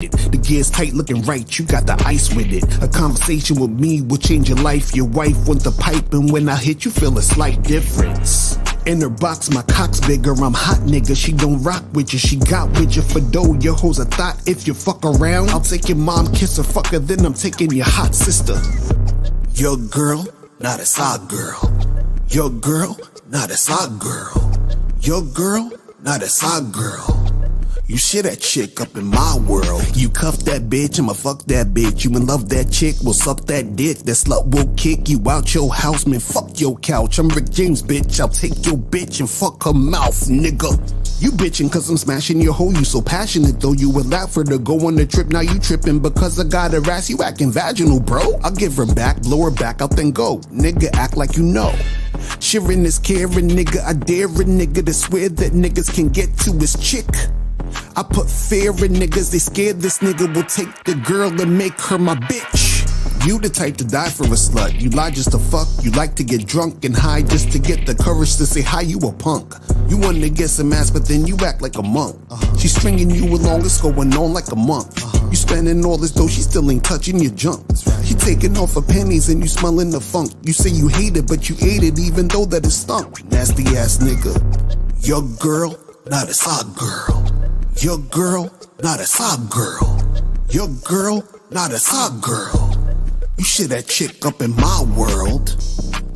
The gear's tight, looking right, you got the ice with it. A conversation with me will change your life. Your wife wants the pipe, and when I hit, you feel a slight difference. In her box, my cock's bigger, I'm hot nigga. She don't rock with you, she got with you for dough. Your hoes a thought, if you fuck around, I'll take your mom, kiss her, fuck her, then I'm taking your hot sister. Your girl, not a side girl. Your girl, not a side girl. Your girl, not a side girl. You shit that chick up in my world. You cuff that bitch, I'ma fuck that bitch. You in love that chick, will suck that dick. That slut will kick you out your house, man, fuck your couch. I'm Rick James, bitch, I'll take your bitch and fuck her mouth, nigga. You bitchin' cause I'm smashing your hoe, you so passionate though. You would laugh for her to go on the trip, now you trippin' because I got her ass, you acting vaginal, bro. I'll give her back, blow her back out, then go. Nigga, act like you know. Sharing is caring, nigga, I dare a nigga to swear that niggas can get to his chick. I put fear in niggas, they scared this nigga will take the girl and make her my bitch. You the type to die for a slut, you lie just to fuck. You like to get drunk and high just to get the courage to say hi, you a punk. You want to get some ass but then you act like a monk. She's stringing you along, it's going on like a month. You spending all this dough, she still ain't touching your junk. She taking off her pennies and you smelling the funk. You say you hate it but you ate it even though that it stunk. Nasty ass nigga. Your girl, not a side girl. Your girl, not a side girl. Your girl, not a side girl. You shit that chick up in my world.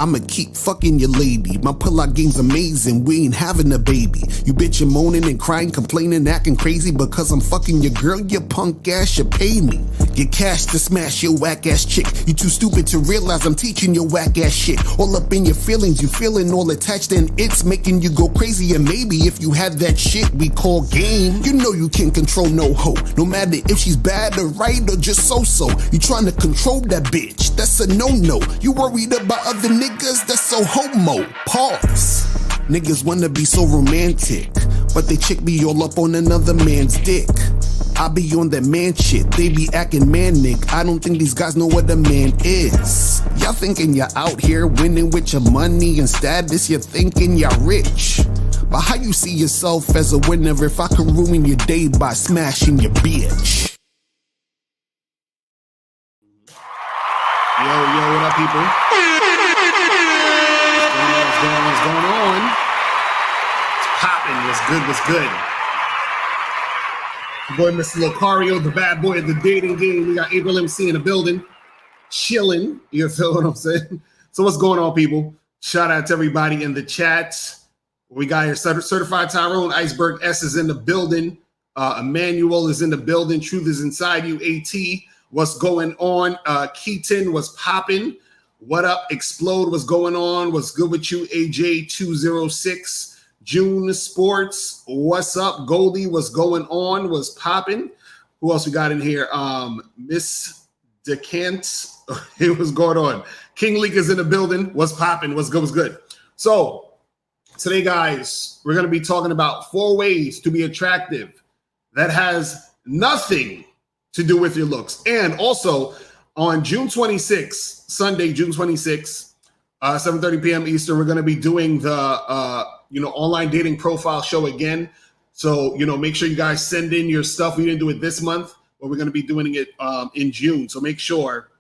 I'ma keep fucking your lady. My pull-out game's amazing, we ain't having a baby. You bitchin' moaning and crying, complaining, acting crazy because I'm fucking your girl, you punk ass, you pay me. Get cash to smash your whack ass chick. You too stupid to realize I'm teaching your whack ass shit. All up in your feelings, you feeling all attached and it's making you go crazy. And maybe if you had that shit we call game, you know you can't control no hoe. No matter if she's bad or right or just so-so. You trying to control that bitch, that's a no-no. You worried about other niggas, that's so homo. Pause. Niggas wanna be so romantic, but they chick be all up on another man's dick. I be on that man shit, they be acting manic. I don't think these guys know what a man is. Y'all thinking you're out here winning with your money and status, you're thinking you're rich. But how you see yourself as a winner if I could ruin your day by smashing your bitch? Yo, what up, people? What's going on? It's popping. What's good? Boy, Mr. Locario, the bad boy of the dating game. We got April MC in the building, chilling. You feel what I'm saying? So what's going on, people? Shout out to everybody in the chat. We got here Certified Tyrone, Iceberg S is in the building. Emmanuel is in the building. Truth is inside you. AT, what's going on? Keaton was popping. What up? Explode, what's going on? What's good with you? AJ206. June Sports, what's up? Goldie, what's going on? What's popping? Who else we got in here? Miss Decant, what's going on? King Leak is in the building. What's popping? What's good? So today, guys, we're going to be talking about 4 ways to be attractive that has nothing to do with your looks. And also on June 26th, Sunday, June 26th, 7:30 p.m. Eastern, we're going to be doing the online dating profile show again. So, make sure you guys send in your stuff. We didn't do it this month, but we're going to be doing it in June. So make sure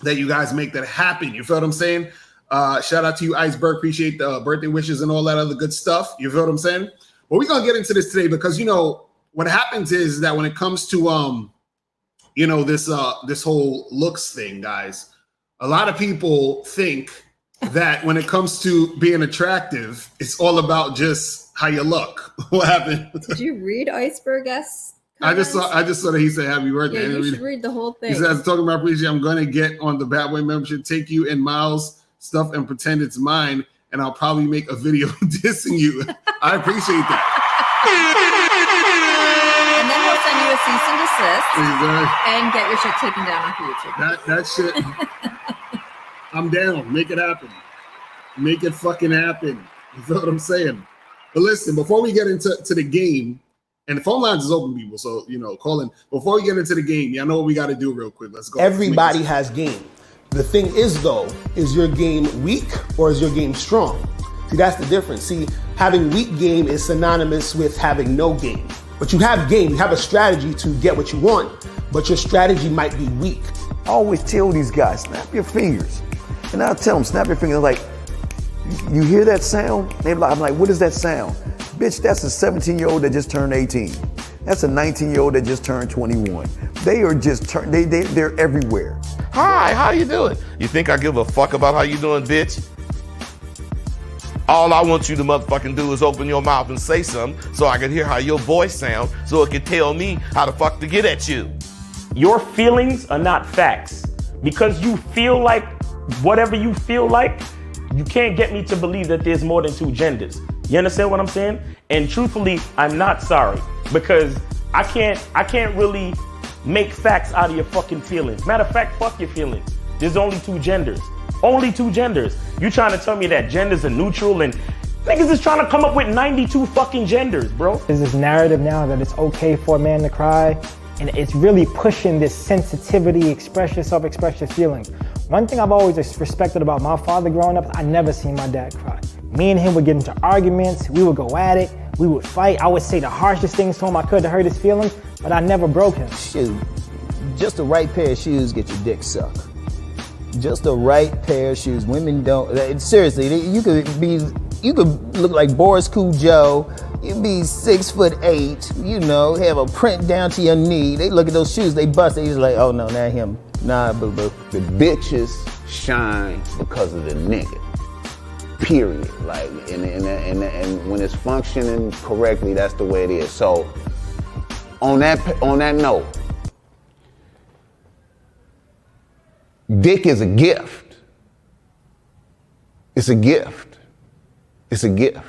that you guys make that happen. You feel what I'm saying? Shout out to you, Iceberg. Appreciate the birthday wishes and all that other good stuff. You feel what I'm saying? Well, we're going to get into this today because, what happens is that when it comes to, this whole looks thing, guys, a lot of people think that when it comes to being attractive, it's all about just how you look. What happened? Did you read Iceberg S? I just saw that he said happy birthday. Yeah, you should read the whole thing. He says, talking about appreciate, I'm going to get on the Bad Boy membership, take you and Miles stuff and pretend it's mine, and I'll probably make a video dissing you. I appreciate that. And then he'll send you a cease and desist and get your shit taken down off YouTube. That shit... I'm down. Make it happen. Make it fucking happen. You feel what I'm saying? But listen, before we get into the game, and the phone lines is open, people, so, call in. Before we get into the game, y'all know what we got to do real quick. Let's go. Everybody has game. The thing is, though, is your game weak or is your game strong? See, that's the difference. See, having weak game is synonymous with having no game. But you have game, you have a strategy to get what you want, but your strategy might be weak. I always tell these guys, snap your fingers. And I tell them, snap your fingers. Like, you hear that sound? I'm like, what is that sound? Bitch, that's a 17-year-old that just turned 18. That's a 19-year-old that just turned 21. They are just, they're everywhere. Hi, how you doing? You think I give a fuck about how you doing, bitch? All I want you to motherfucking do is open your mouth and say something so I can hear how your voice sounds so it can tell me how the fuck to get at you. Your feelings are not facts. Because you feel like whatever you feel like, you can't get me to believe that there's more than two genders. You understand what I'm saying? And truthfully, I'm not sorry because I can't really make facts out of your fucking feelings. Matter of fact, fuck your feelings. There's only two genders. Only two genders. You trying to tell me that genders are neutral and niggas is trying to come up with 92 fucking genders, bro. There's this narrative now that it's okay for a man to cry, and it's really pushing this sensitivity, express yourself, express your feelings. One thing I've always respected about my father growing up, I never seen my dad cry. Me and him would get into arguments, we would go at it, we would fight. I would say the harshest things to him I could to hurt his feelings, but I never broke him. Shoot, just the right pair of shoes get your dick sucked. Just the right pair of shoes. Women don't, seriously, you could look like Boris Cujo, you be 6'8", you know, have a print down to your knee. They look at those shoes, they bust, they just like, oh no, not him. Nah, boo-boo. The bitches shine because of the nigga. Period. Like, and when it's functioning correctly, that's the way it is. So, on that note, dick is a gift. It's a gift. It's a gift.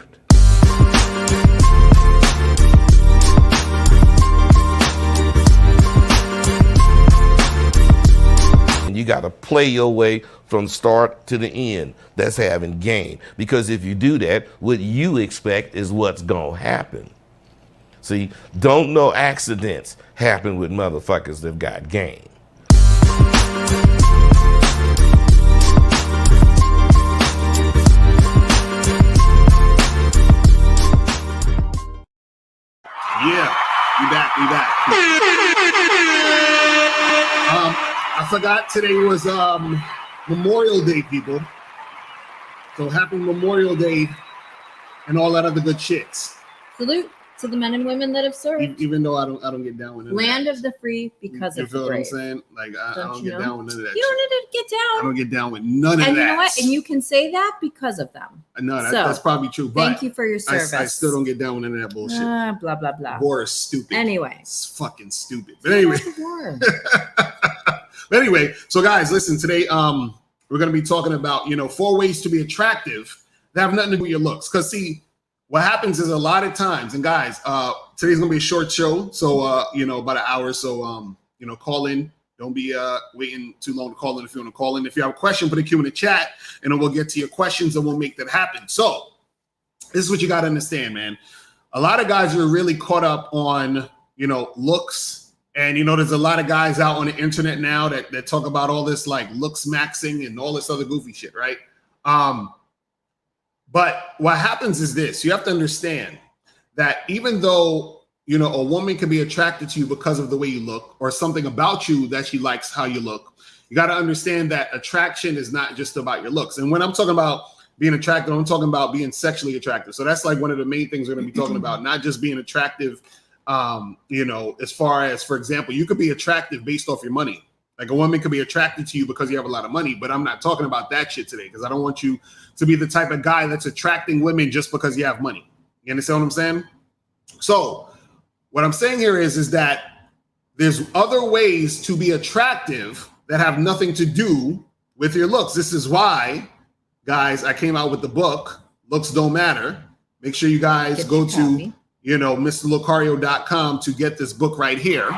You got to play your way from start to the end. That's having game. Because if you do that, what you expect is what's going to happen. See, don't no accidents happen with motherfuckers that got game. Yeah, we back. I forgot today was Memorial Day, people. So happy Memorial Day and all that other good shits. Salute to the men and women that have served. Even though I don't get down with it. Land of the free because of the brave. You feel what I'm saying? Like I don't get down with none of that. You don't need to get down. I don't get down with none of that. And you know what? And you can say that because of them. No, that's probably true. But thank you for your service. I still don't get down with none of that bullshit. Blah blah blah. War is stupid. Anyway, it's fucking stupid. But anyway. But anyway, so guys, listen. Today, we're gonna be talking about 4 ways to be attractive that have nothing to do with your looks. Because see, what happens is a lot of times, and guys, today's gonna be a short show, so about an hour. So call in. Don't be waiting too long to call in if you want to call in. If you have a question, put a Q in the chat, and then we'll get to your questions and we'll make that happen. So this is what you got to understand, man. A lot of guys are really caught up on looks. And there's a lot of guys out on the internet now that talk about all this like looks maxing and all this other goofy shit, right? But what happens is this: you have to understand that even though a woman can be attracted to you because of the way you look or something about you that she likes how you look, you got to understand that attraction is not just about your looks. And when I'm talking about being attractive, I'm talking about being sexually attractive. So that's like one of the main things we're going to be talking about, not just being attractive. As far as, for example, you could be attractive based off your money. Like a woman could be attracted to you because you have a lot of money, but I'm not talking about that shit today because I don't want you to be the type of guy that's attracting women just because you have money. You understand what I'm saying? So what I'm saying here is that there's other ways to be attractive that have nothing to do with your looks. This is why, guys, I came out with the book, Looks Don't Matter. Make sure you guys go to MrLocario.com to get this book right here.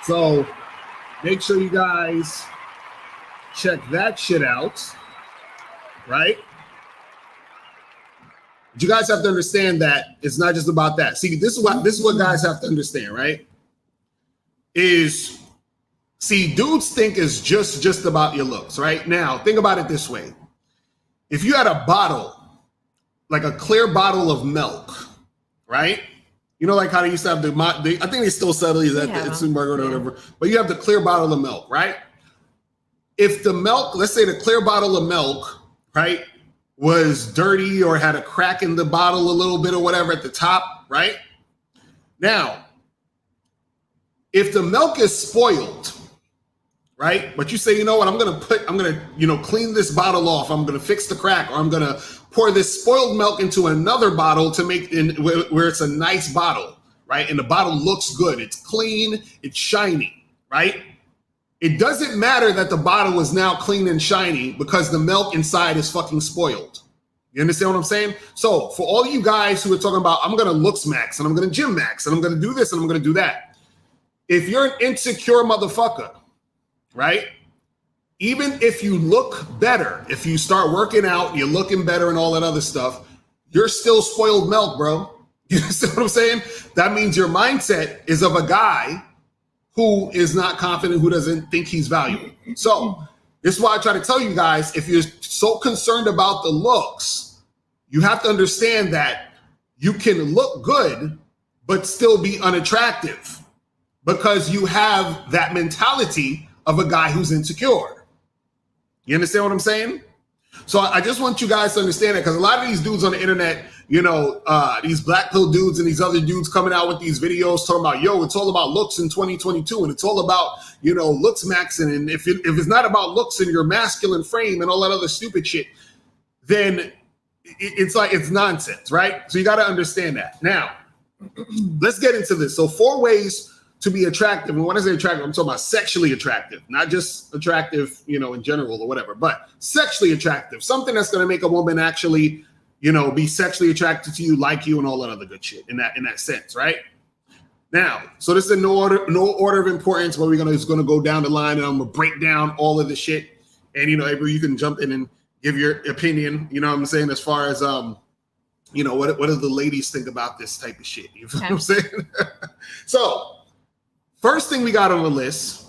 So make sure you guys check that shit out, right? But you guys have to understand that it's not just about that. See, this is what guys have to understand, right? See, dudes think it's just about your looks, right? Now, think about it this way. if you had a bottle, like a clear bottle of milk, right? You know, like how they used to have I think they still sell these at the Supermarket or whatever, but you have the clear bottle of milk, right? If the milk, let's say the clear bottle of milk, right, was dirty or had a crack in the bottle a little bit or whatever at the top, right? Now, if the milk is spoiled, right? But you say, you know what, I'm gonna clean this bottle off. I'm gonna fix the crack, or I'm gonna pour this spoiled milk into another bottle to make where it's a nice bottle, right? And the bottle looks good. It's clean, it's shiny, right? It doesn't matter that the bottle is now clean and shiny because the milk inside is fucking spoiled. You understand what I'm saying? So for all you guys who are talking about, I'm gonna looks max and I'm gonna gym max and I'm gonna do this and I'm gonna do that. If you're an insecure motherfucker, right? Even if you look better, if you start working out, you're looking better and all that other stuff, you're still spoiled milk, bro. You see what I'm saying? That means your mindset is of a guy who is not confident, who doesn't think he's valuable. So this is why I try to tell you guys, if you're so concerned about the looks, you have to understand that you can look good, but still be unattractive because you have that mentality of a guy who's insecure. You understand what I'm saying? So I just want you guys to understand it, because a lot of these dudes on the internet, you know, these black pill dudes and these other dudes coming out with these videos talking about, yo, it's all about looks in 2022, and it's all about, you know, looks maxing, and if it's not about looks and your masculine frame and all that other stupid shit, then it's like, it's nonsense, right? So you got to understand that. Now, let's get into this. So 4 ways to be attractive. And when I say attractive, I'm talking about sexually attractive, not just attractive, you know, in general or whatever, but sexually attractive, something that's going to make a woman actually, you know, be sexually attracted to you, like you, and all that other good shit in that sense, right? Now, so this is in no order of importance, but we're just gonna go down the line and I'm gonna break down all of the shit. And you know, April, you can jump in and give your opinion, you know what I'm saying, as far as you know, what do the ladies think about this type of shit? You know what I'm saying? So first thing we got on the list,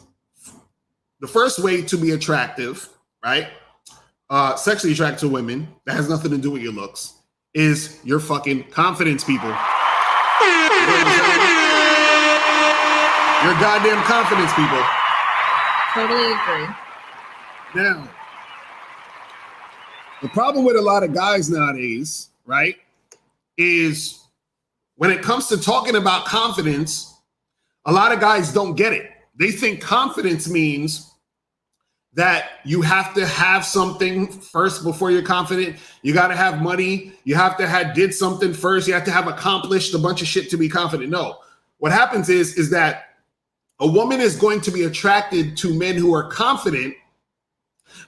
the first way to be attractive, right? Sexually attracted to women, that has nothing to do with your looks, is your fucking confidence, people. Your goddamn confidence, people. Totally agree. Now, the problem with a lot of guys nowadays, right, is when it comes to talking about confidence, a lot of guys don't get it. They think confidence means that you have to have something first before you're confident. You got to have money. You have to have did something first. You have to have accomplished a bunch of shit to be confident. No, what happens is that a woman is going to be attracted to men who are confident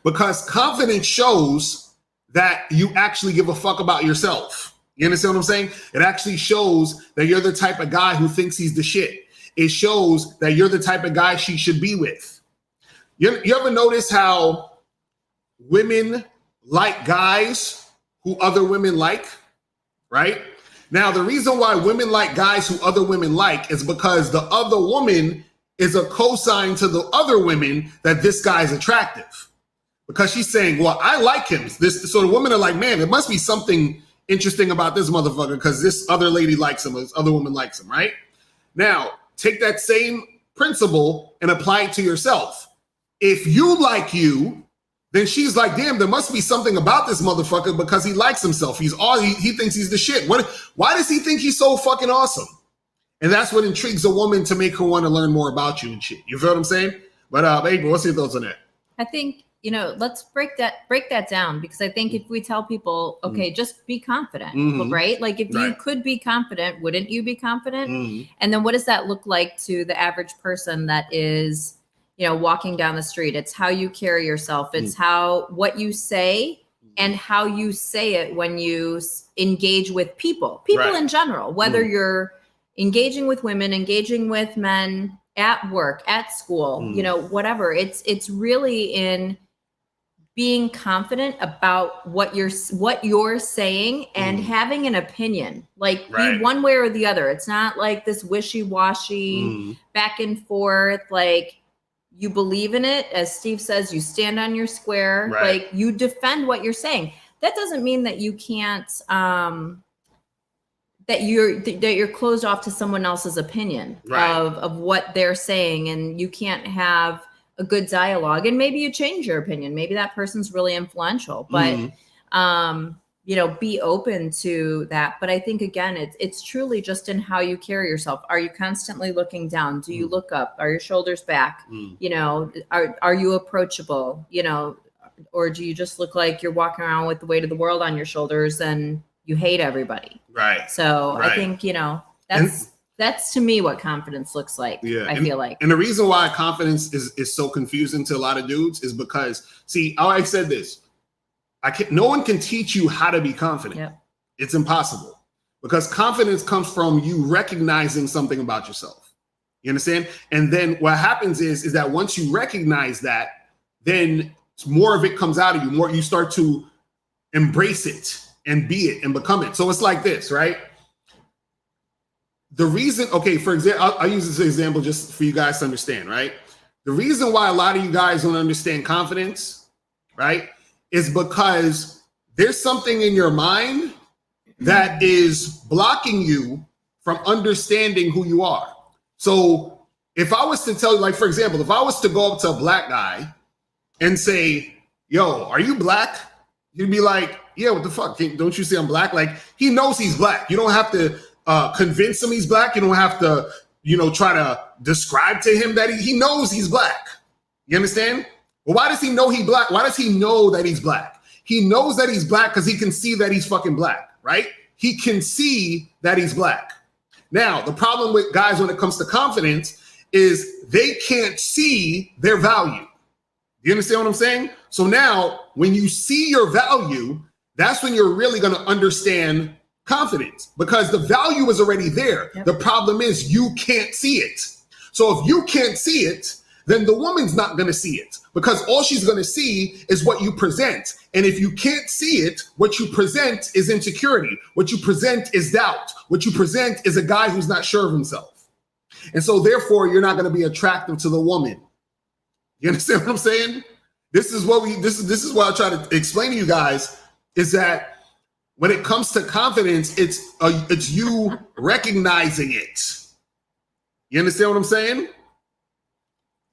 because confidence shows that you actually give a fuck about yourself. You understand what I'm saying? It actually shows that you're the type of guy who thinks he's the shit. It shows that you're the type of guy she should be with. You ever notice how women like guys who other women like, right? Now, the reason why women like guys who other women like is because the other woman is a cosign to the other women that this guy is attractive. Because she's saying, well, I like him. So the women are like, man, there must be something interesting about this motherfucker because this other lady likes him, or this other woman likes him, right? Now, take that same principle and apply it to yourself. If you like you, then she's like, damn, there must be something about this motherfucker because he likes himself. He thinks he's the shit. Why does he think he's so fucking awesome? And that's what intrigues a woman to make her want to learn more about you and shit. You feel what I'm saying? But April, what's your thoughts on that? I think, you know, let's break that down, because I think if we tell people, okay, just be confident, right? Like if you could be confident, wouldn't you be confident? And then what does that look like to the average person that is, you know, walking down the street? It's how you carry yourself. It's what you say and how you say it when you engage with people in general, whether you're engaging with women, engaging with men, at work, at school, you know, whatever. It's really in being confident about what you're saying and having an opinion, like be one way or the other. It's not like this wishy-washy back and forth. Like, you believe in it. As Steve says, you stand on your square, like you defend what you're saying. that doesn't mean that you can't, that you're closed off to someone else's opinion of what they're saying, and you can't have a good dialogue. And maybe you change your opinion. Maybe that person's really influential, but you know, be open to that. But I think again, it's truly just in how you carry yourself. Are you constantly looking down? Do you look up? Are your shoulders back? You know, are you approachable? You know, or do you just look like you're walking around with the weight of the world on your shoulders and you hate everybody? Right. So I think, you know, that's to me what confidence looks like. Yeah. I feel like. And the reason why confidence is so confusing to a lot of dudes is because, see, I always said this. No one can teach you how to be confident. Yep. It's impossible, because confidence comes from you recognizing something about yourself. You understand? And then what happens is that once you recognize that, then more of it comes out of you. More you start to embrace it and be it and become it. So it's like this, right? The reason, okay, for example, I'll use this example just for you guys to understand, right? The reason why a lot of you guys don't understand confidence, right, is because there's something in your mind that is blocking you from understanding who you are. So if I was to tell you, like, for example, if I was to go up to a black guy and say, yo, are you black? He'd be like, yeah, what the fuck? Don't you see I'm black? Like, he knows he's black. You don't have to convince him he's black. You don't have to, you know, try to describe to him that he knows he's black. You understand? Well, why does he know he's black? Why does he know that he's black? He knows that he's black because he can see that he's fucking black, right? He can see that he's black. Now, the problem with guys when it comes to confidence is they can't see their value. You understand what I'm saying? So now when you see your value, that's when you're really going to understand confidence, because the value is already there. Yep. The problem is you can't see it. So if you can't see it, then the woman's not going to see it, because all she's going to see is what you present. And if you can't see it, what you present is insecurity. What you present is doubt. What you present is a guy who's not sure of himself. And so therefore, you're not going to be attractive to the woman. You understand what I'm saying? This is what I try to explain to you guys, is that when it comes to confidence, it's you recognizing it. You understand what I'm saying?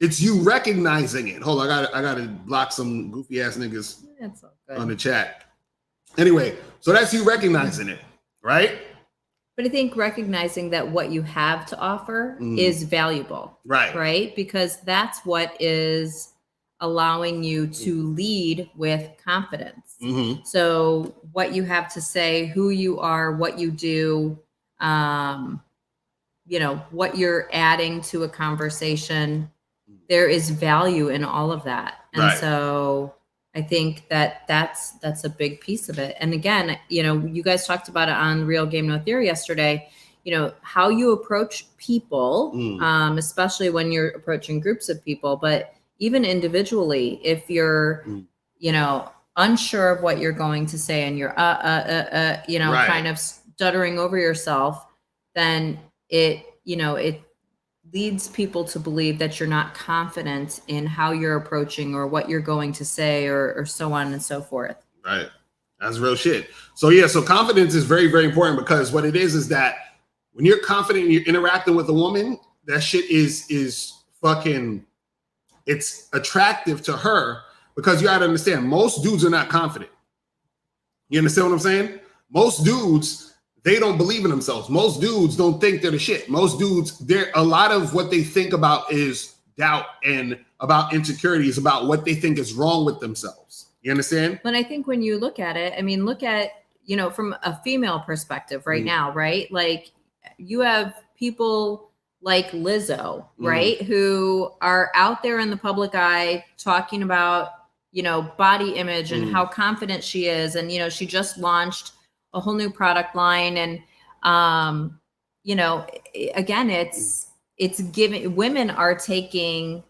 It's you recognizing it. Hold on, I gotta block some goofy ass niggas on the chat. Anyway, so that's you recognizing it, right? But I think recognizing that what you have to offer is valuable, right? Because that's what is allowing you to lead with confidence. So what you have to say, who you are, what you do, you know, what you're adding to a conversation, there is value in all of that. And so I think that that's a big piece of it. And again, you know, you guys talked about it on Real Game No Theory yesterday, you know, how you approach people, especially when you're approaching groups of people, but even individually, if you're, you know, unsure of what you're going to say and you're, you know, kind of stuttering over yourself, then it, you know, it leads people to believe that you're not confident in how you're approaching or what you're going to say, or so on and so forth. Right. That's real shit. So yeah, so confidence is very, very important, because what it is that when you're confident and you're interacting with a woman, that shit is fucking, it's attractive to her, because you gotta understand, most dudes are not confident. You understand what I'm saying? Most dudes, they don't believe in themselves. Most dudes don't think they're the shit. Most dudes, a lot of what they think about is doubt and about insecurities, about what they think is wrong with themselves. You understand? But I think when you look at it, I mean, look at, you know, from a female perspective right now, right? Like, you have people like Lizzo, right? Who are out there in the public eye talking about, you know, body image and how confident she is. And, you know, she just launched a whole new product line. And, you know, again, it's giving, women are taking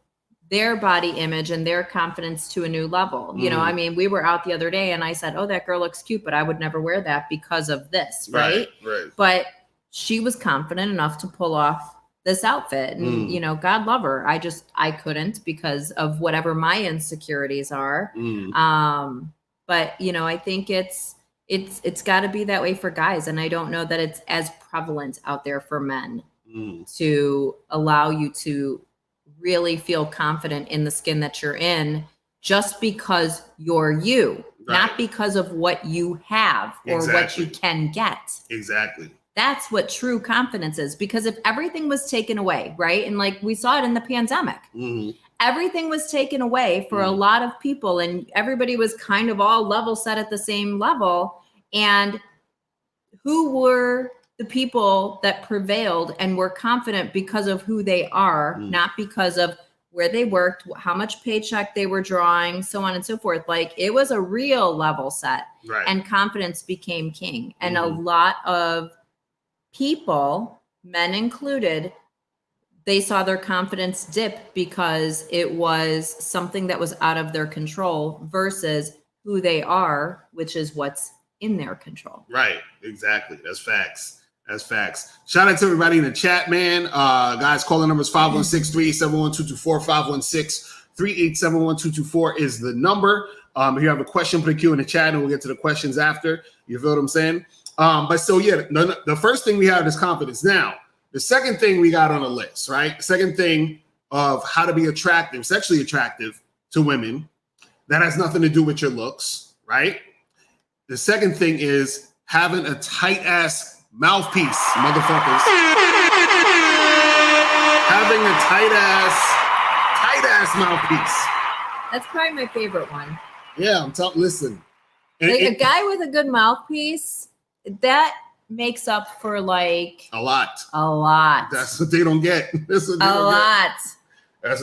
their body image and their confidence to a new level. You know, I mean, we were out the other day and I said, oh, that girl looks cute, but I would never wear that because of this. Right. But she was confident enough to pull off this outfit, and, you know, God love her. I couldn't, because of whatever my insecurities are. But, you know, I think it's got to be that way for guys. And I don't know that it's as prevalent out there for men to allow you to really feel confident in the skin that you're in just because you're you, not because of what you have or what you can get. Exactly. That's what true confidence is. Because if everything was taken away, right? And like we saw it in the pandemic, everything was taken away for a lot of people and everybody was kind of all level set at the same level. And who were the people that prevailed and were confident because of who they are, not because of where they worked, how much paycheck they were drawing, so on and so forth. Like it was a real level set and confidence became king. And a lot of people, men included, they saw their confidence dip because it was something that was out of their control versus who they are, which is what's in their control. Right. Exactly. That's facts. That's facts. Shout out to everybody in the chat, man. Guys, calling numbers 516-387-1224, 516-387-1224 is the number. If you have a question, put a Q in the chat and we'll get to the questions after. You feel what I'm saying? But so, yeah, the first thing we have is confidence. Now, the second thing we got on the list, right? Second thing of how to be attractive, sexually attractive to women, that has nothing to do with your looks, right? The second thing is having a tight-ass mouthpiece, motherfuckers. Having a tight-ass mouthpiece. That's probably my favorite one. Yeah, I'm talking, listen. Like a guy with a good mouthpiece, that makes up for like a lot. That's what they don't get. That's what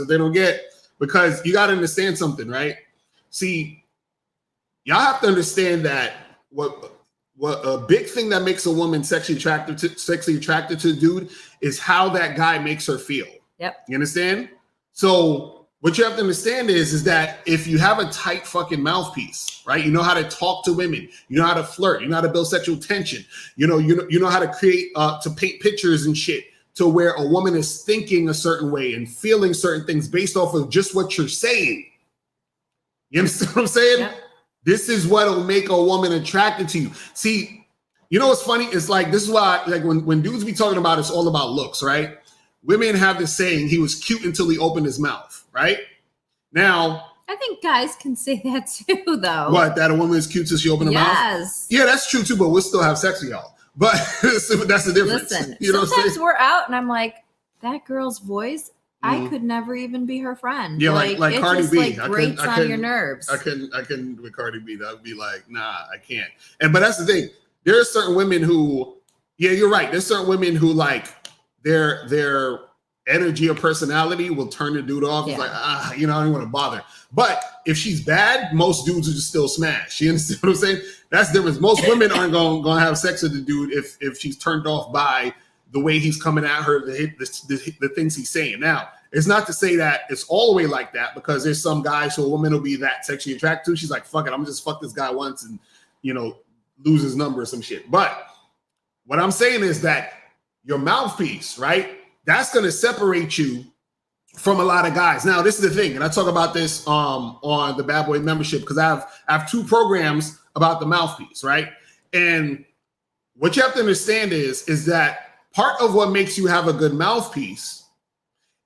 they don't get. Because you got to understand something, right? See, y'all have to understand that what a big thing that makes a woman sexually attracted to the dude is how that guy makes her feel. Yep. You understand? So what you have to understand is that if you have a tight fucking mouthpiece, right? You know how to talk to women. You know how to flirt. You know how to build sexual tension. You know how to create, to paint pictures and shit to where a woman is thinking a certain way and feeling certain things based off of just what you're saying. You understand what I'm saying? Yep. This is what will make a woman attracted to you. See, you know what's funny? It's like, this is why, like when dudes be talking about it's all about looks, right? Women have this saying, he was cute until he opened his mouth, right? Now, I think guys can say that too, though. What, that a woman is cute till she opened her mouth? Yes. Yeah, that's true too, but we'll still have sex with y'all. But that's the difference. Listen, you know sometimes we're out and I'm like, that girl's voice, I could never even be her friend. Yeah, like Cardi just, B. Like, grates on your nerves. I couldn't with Cardi B. That would be like, nah, I can't. But that's the thing. There are certain women who, yeah, you're right. There's certain women who like their energy or personality will turn the dude off. He's like, I don't want to bother. But if she's bad, most dudes will just still smash. You understand what I'm saying? That's the difference. Most women aren't going to have sex with the dude if she's turned off by the way he's coming at her, the things he's saying. Now, it's not to say that it's all the way like that, because there's some guys who a woman will be that sexually attracted to. She's like, fuck it, I'm just fuck this guy once and, lose his number or some shit. But what I'm saying is that your mouthpiece, right? That's going to separate you from a lot of guys. Now, this is the thing, and I talk about this on the Bad Boy membership because I have 2 programs about the mouthpiece, right? And what you have to understand is that part of what makes you have a good mouthpiece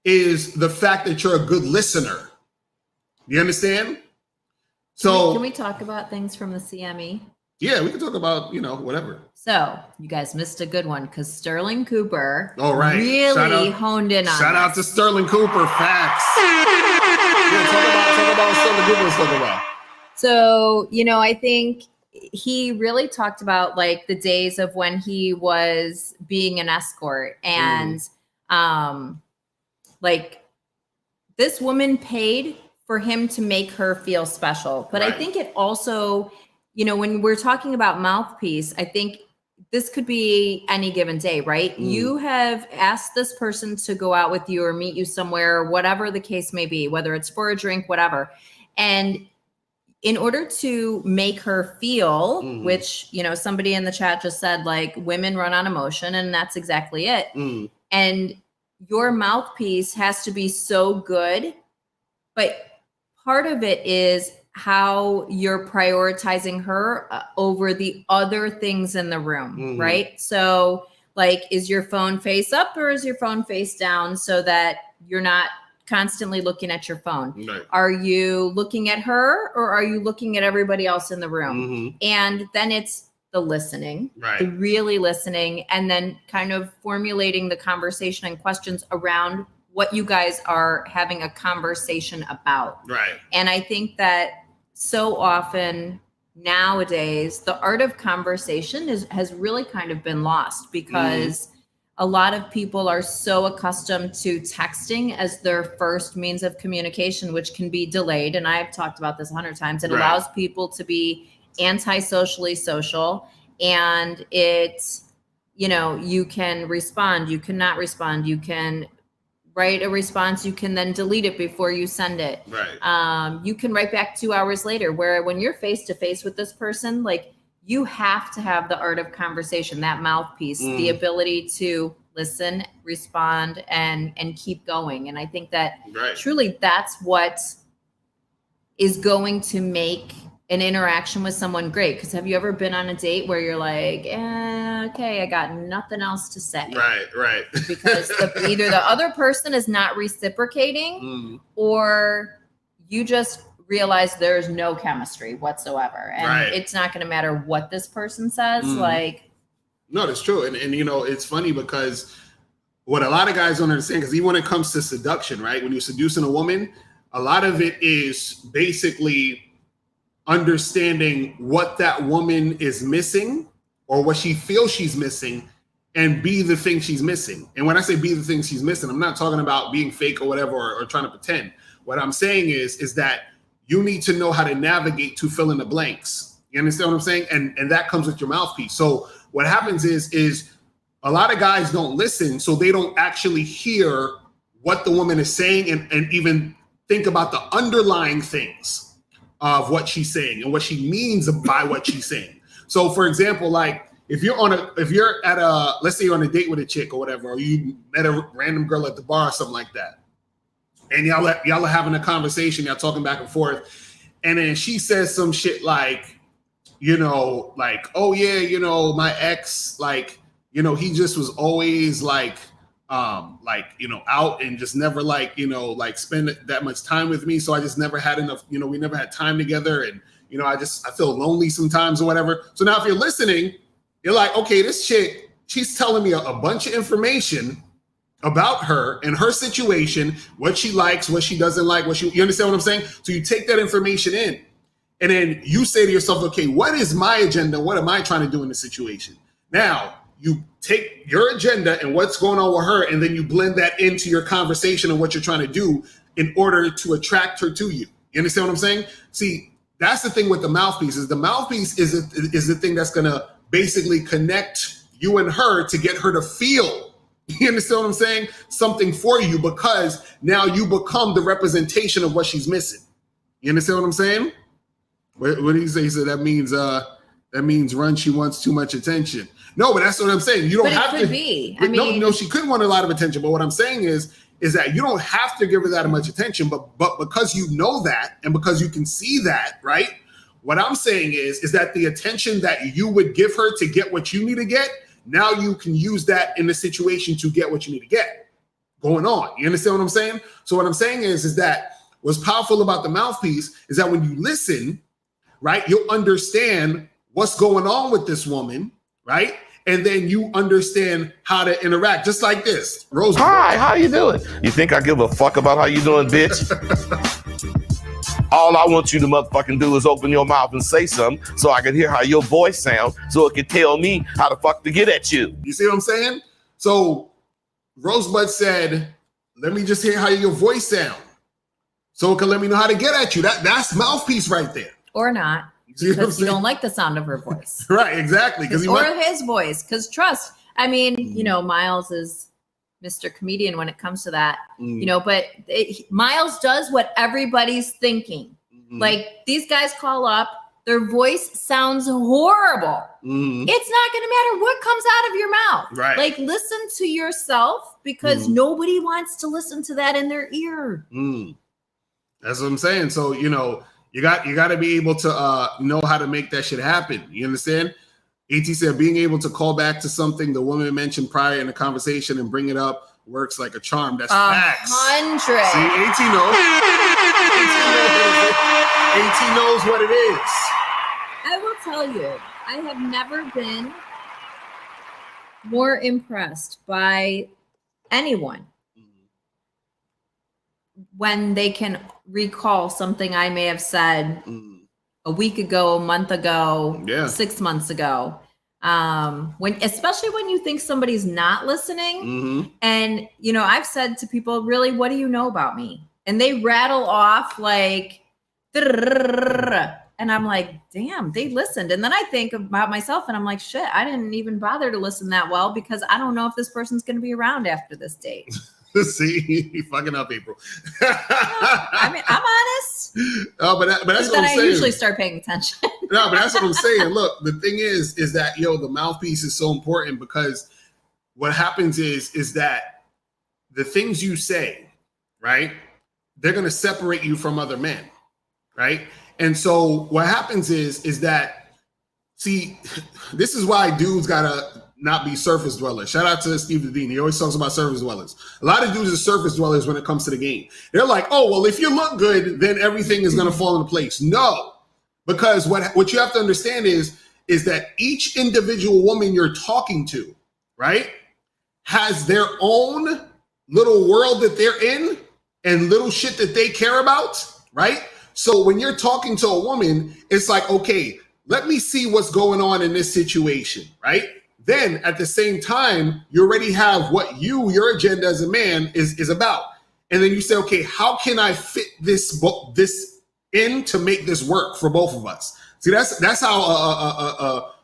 is the fact that you're a good listener. You understand? So can we talk about things from the CME? Yeah, we can talk about, whatever. So you guys missed a good one because Sterling Cooper really honed in on Shout out to Sterling Cooper. Facts. Talk about Sterling Cooper. Let's talk about. So, I think he really talked about like the days of when he was being an escort and like this woman paid for him to make her feel special. But I think it also, when we're talking about mouthpiece, I think this could be any given day, right? You have asked this person to go out with you or meet you somewhere, whatever the case may be, whether it's for a drink, whatever. And in order to make her feel, which, somebody in the chat just said, like, women run on emotion, and that's exactly it. And your mouthpiece has to be so good, but part of it is how you're prioritizing her over the other things in the room, right? So like, is your phone face up or is your phone face down so that you're not constantly looking at your phone? Right. Are you looking at her or are you looking at everybody else in the room? And then it's the listening, the really listening, and then kind of formulating the conversation and questions around what you guys are having a conversation about. Right. And I think that so often nowadays, the art of conversation has really kind of been lost because a lot of people are so accustomed to texting as their first means of communication, which can be delayed. And I've talked about this 100 times. It allows people to be anti-socially social, and it's, you know, you can respond, you cannot respond, you can write a response, you can then delete it before you send it. Right. You can write back 2 hours later, where when you're face to face with this person, like, you have to have the art of conversation, that mouthpiece, the ability to listen, respond, and keep going. And I think that truly that's what is going to make an interaction with someone great. Because have you ever been on a date where you're like, okay, I got nothing else to say? Right. Because either the other person is not reciprocating or you just realize there's no chemistry whatsoever. And it's not going to matter what this person says. Like, no, that's true. And you know, it's funny because what a lot of guys don't understand, because even when it comes to seduction, right? When you're seducing a woman, a lot of it is basically understanding what that woman is missing or what she feels she's missing, and be the thing she's missing. And when I say be the thing she's missing, I'm not talking about being fake or whatever, or trying to pretend. What I'm saying is that you need to know how to navigate to fill in the blanks. You understand what I'm saying? And that comes with your mouthpiece. So what happens is a lot of guys don't listen, so they don't actually hear what the woman is saying and even think about the underlying things of what she's saying and what she means by what she's saying. So for example, like if you're at a, let's say you're on a date with a chick or whatever, or you met a random girl at the bar or something like that, and y'all are having a conversation, y'all talking back and forth, and then she says some shit like, you know, like, oh yeah, you know, my ex, like, you know, he just was always like, you know, out and just never like, you know, like spend that much time with me. So I just never had enough, you know, we never had time together. And, you know, I feel lonely sometimes or whatever. So now if you're listening, you're like, okay, this chick, she's telling me a bunch of information about her and her situation, what she likes, what she doesn't like, you understand what I'm saying? So you take that information in, and then you say to yourself, okay, what is my agenda? What am I trying to do in this situation? Now, you take your agenda and what's going on with her, and then you blend that into your conversation and what you're trying to do in order to attract her to you. You understand what I'm saying? See, that's the thing with the mouthpiece. Is the mouthpiece is the thing that's going to basically connect you and her to get her to feel, you understand what I'm saying, something for you, because now you become the representation of what she's missing. You understand what I'm saying? What did he say? He said that means run, she wants too much attention. No, but that's what I'm saying. You don't have to. But it could be. I mean, no, she could want a lot of attention. But what I'm saying is that you don't have to give her that much attention. But because you know that, and because you can see that, right? What I'm saying is that the attention that you would give her to get what you need to get, now you can use that in the situation to get what you need to get going on. You understand what I'm saying? So what I'm saying is that what's powerful about the mouthpiece is that when you listen, right, you'll understand what's going on with this woman, right? And then you understand how to interact, just like this. Rose. Hi, how you doing? You think I give a fuck about how you doing, bitch? All I want you to motherfucking do is open your mouth and say something so I can hear how your voice sounds, so it can tell me how the fuck to get at you. You see what I'm saying? So Rosebud said, let me just hear how your voice sounds, so it can let me know how to get at you. That's mouthpiece right there. Or not. Because you don't like the sound of her voice. Right, exactly. Or his voice. Because trust, I mean, you know, Miles is Mr. Comedian when it comes to that, you know, but Miles does what everybody's thinking. Like, these guys call up, their voice sounds horrible. It's not going to matter what comes out of your mouth. Right. Like, listen to yourself, because nobody wants to listen to that in their ear. That's what I'm saying. So, you know, You got to be able to know how to make that shit happen. You understand? AT said being able to call back to something the woman mentioned prior in the conversation and bring it up works like a charm. That's facts. 100. See, AT knows. AT knows what it is. I will tell you, I have never been more impressed by anyone when they can recall something I may have said a week ago, a month ago, 6 months ago. Especially when you think somebody's not listening. And, you know, I've said to people, really, what do you know about me? And they rattle off like, and I'm like, damn, they listened. And then I think about myself and I'm like, shit, I didn't even bother to listen that well because I don't know if this person's going to be around after this date. See, you fucking up, April. I mean, I'm honest. But that's what I'm saying. I usually start paying attention. No, but that's what I'm saying. Look, the thing is that, the mouthpiece is so important because what happens is that the things you say, right, they're going to separate you from other men, right? And so what happens is that, see, this is why dudes gotta not be surface dwellers. Shout out to Steve the Dean. He always talks about surface dwellers. A lot of dudes are surface dwellers when it comes to the game. They're like, oh, well, if you look good, then everything is gonna fall into place. No, because what you have to understand is that each individual woman you're talking to, right, has their own little world that they're in and little shit that they care about, right? So when you're talking to a woman, it's like, okay, let me see what's going on in this situation, right? Then at the same time, you already have what your agenda as a man is about. And then you say, okay, how can I fit this in to make this work for both of us? See, that's how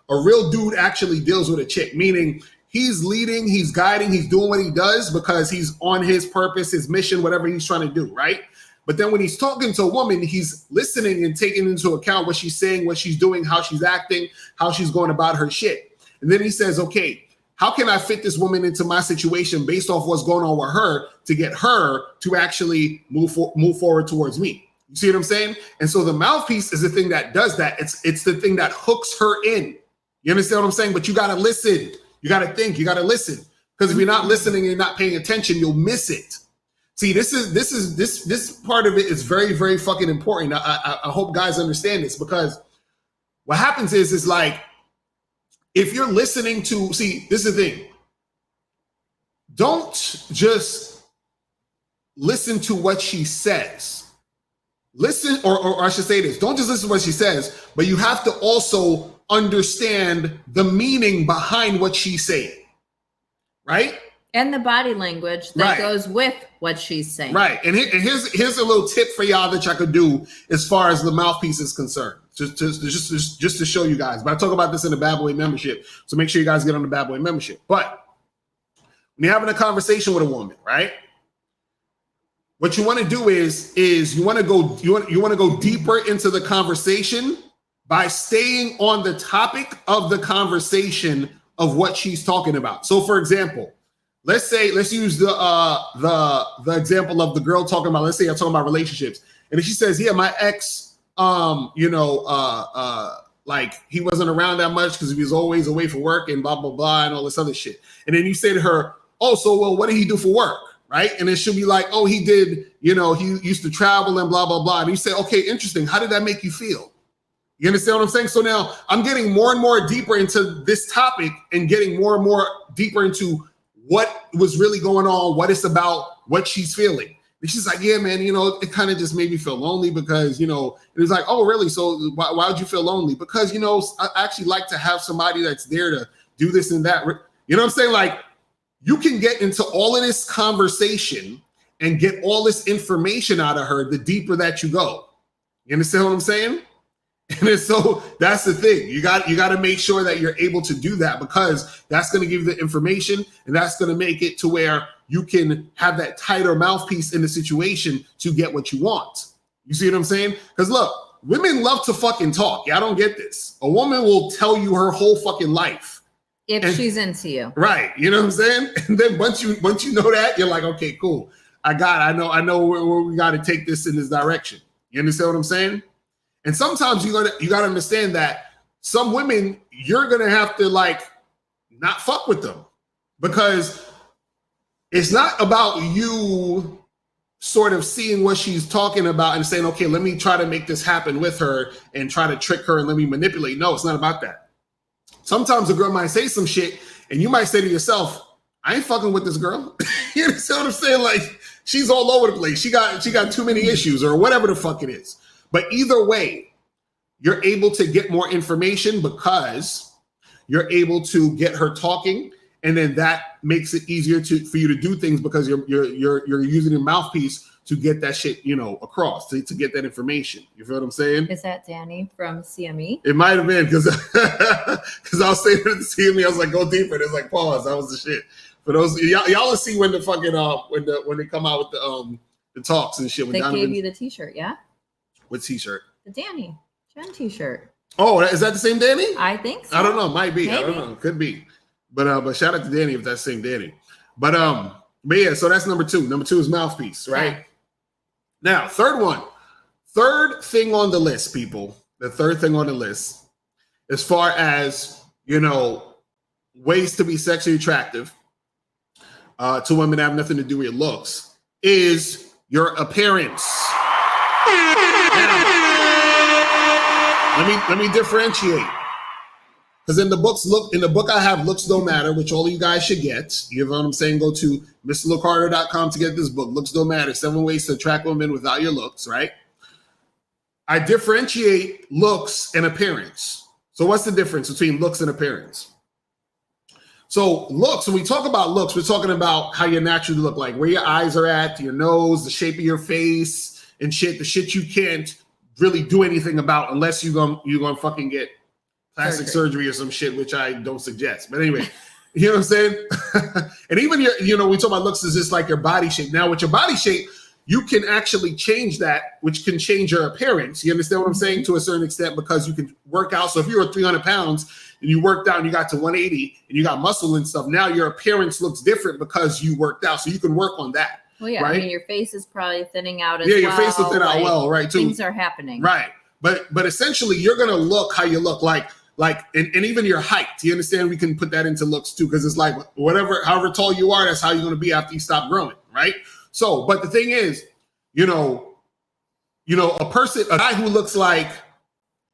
a real dude actually deals with a chick, meaning he's leading, he's guiding, he's doing what he does because he's on his purpose, his mission, whatever he's trying to do, right? But then when he's talking to a woman, he's listening and taking into account what she's saying, what she's doing, how she's acting, how she's going about her shit. And then he says, okay, how can I fit this woman into my situation based off what's going on with her to get her to actually move forward towards me? You see what I'm saying? And so the mouthpiece is the thing that does that. It's the thing that hooks her in. You understand what I'm saying? But you got to listen. You got to think. You got to listen. Because if you're not listening and you're not paying attention, you'll miss it. See, this part of it is very, very fucking important. I hope guys understand this because what happens is like, if you're listening to, see, this is the thing. Don't just listen to what she says. Listen, or I should say this, don't just listen to what she says, but you have to also understand the meaning behind what she's saying, right? And the body language that goes with what she's saying. Right. And here's a little tip for y'all that y'all could do as far as the mouthpiece is concerned. Just to show you guys. But I talk about this in the Bad Boy membership. So make sure you guys get on the Bad Boy membership. But when you're having a conversation with a woman, right? What you want to do is you want to go deeper into the conversation by staying on the topic of the conversation of what she's talking about. So for example, let's use the example of the girl talking about, let's say I'm talking about relationships. And if she says, yeah, my ex, like he wasn't around that much because he was always away for work and blah, blah, blah, and all this other shit. And then you say to her, oh, so, well, what did he do for work? Right. And then she'll be like, oh, he did, he used to travel and blah, blah, blah. And you say, okay, interesting. How did that make you feel? You understand what I'm saying? So now I'm getting more and more deeper into this topic and getting more and more deeper into what was really going on, what it's about, what she's feeling. And she's like, yeah, man, it kind of just made me feel lonely because, it was like, oh, really? So why would you feel lonely? Because, I actually like to have somebody that's there to do this and that. You know what I'm saying? Like, you can get into all of this conversation and get all this information out of her the deeper that you go. You understand what I'm saying? And so that's the thing. You got to make sure that you're able to do that because that's going to give you the information and that's going to make it to where you can have that tighter mouthpiece in the situation to get what you want. You see what I'm saying? Because look, women love to fucking talk. Y'all don't get this. A woman will tell you her whole fucking life. If she's into you. Right. You know what I'm saying? And then once you know that, you're like, okay, cool. I know where we got to take this in this direction. You understand what I'm saying? And sometimes you gotta understand that some women, you're gonna have to like not fuck with them, because it's not about you sort of seeing what she's talking about and saying, okay, let me try to make this happen with her and try to trick her and let me manipulate. No, it's not about that. Sometimes a girl might say some shit and you might say to yourself, I ain't fucking with this girl. You understand what I'm saying? Like, she's all over the place. She got too many issues or whatever the fuck it is. But either way, you're able to get more information because you're able to get her talking, and then that makes it easier for you to do things because you're using your mouthpiece to get that shit, across, to get that information. You feel what I'm saying? Is that Danny from CME? It might have been because I was saying to the CME, I was like, go deeper. It's like, pause. That was the shit. For those y'all will see when the fucking when they come out with the talks and shit. When they Donovan, gave you the t-shirt, yeah? What t-shirt? The Danny Jen t-shirt. Oh, is that the same Danny? I think so. I don't know. Might be. Maybe. I don't know. Could be. But shout out to Danny if that's the same Danny. But yeah, so that's number 2. Number 2 is mouthpiece, right? Okay. Now, third thing on the list, people. The third thing on the list, as far as ways to be sexually attractive to women that have nothing to do with your looks, is your appearance. Now, let me differentiate. Because in the book I have Looks Don't Matter, which all of you guys should get. You know what I'm saying? Go to MrLocario.com to get this book. Looks Don't Matter, 7 Ways to Attract Women Without Your Looks, right? I differentiate looks and appearance. So what's the difference between looks and appearance? So looks, when we talk about looks, we're talking about how you naturally look, like where your eyes are at, your nose, the shape of your face, and shit, the shit you can't really do anything about unless you're gonna fucking get plastic surgery or some shit, which I don't suggest. But anyway, you know what I'm saying? And even we talk about looks as just like your body shape. Now with your body shape, you can actually change that, which can change your appearance. You understand what I'm saying? To a certain extent, because you can work out. So if you were 300 pounds and you worked out and you got to 180 and you got muscle and stuff, now your appearance looks different because you worked out. So you can work on that. Well, yeah, right? I mean, your face is probably thinning out as well. Yeah, your face will thin out well, right, too. Things are happening. Right. But essentially, you're going to look how you look, and even your height. You understand? We can put that into looks, too, because it's like however tall you are, that's how you're going to be after you stop growing, right? So, but the thing is, a guy who looks like,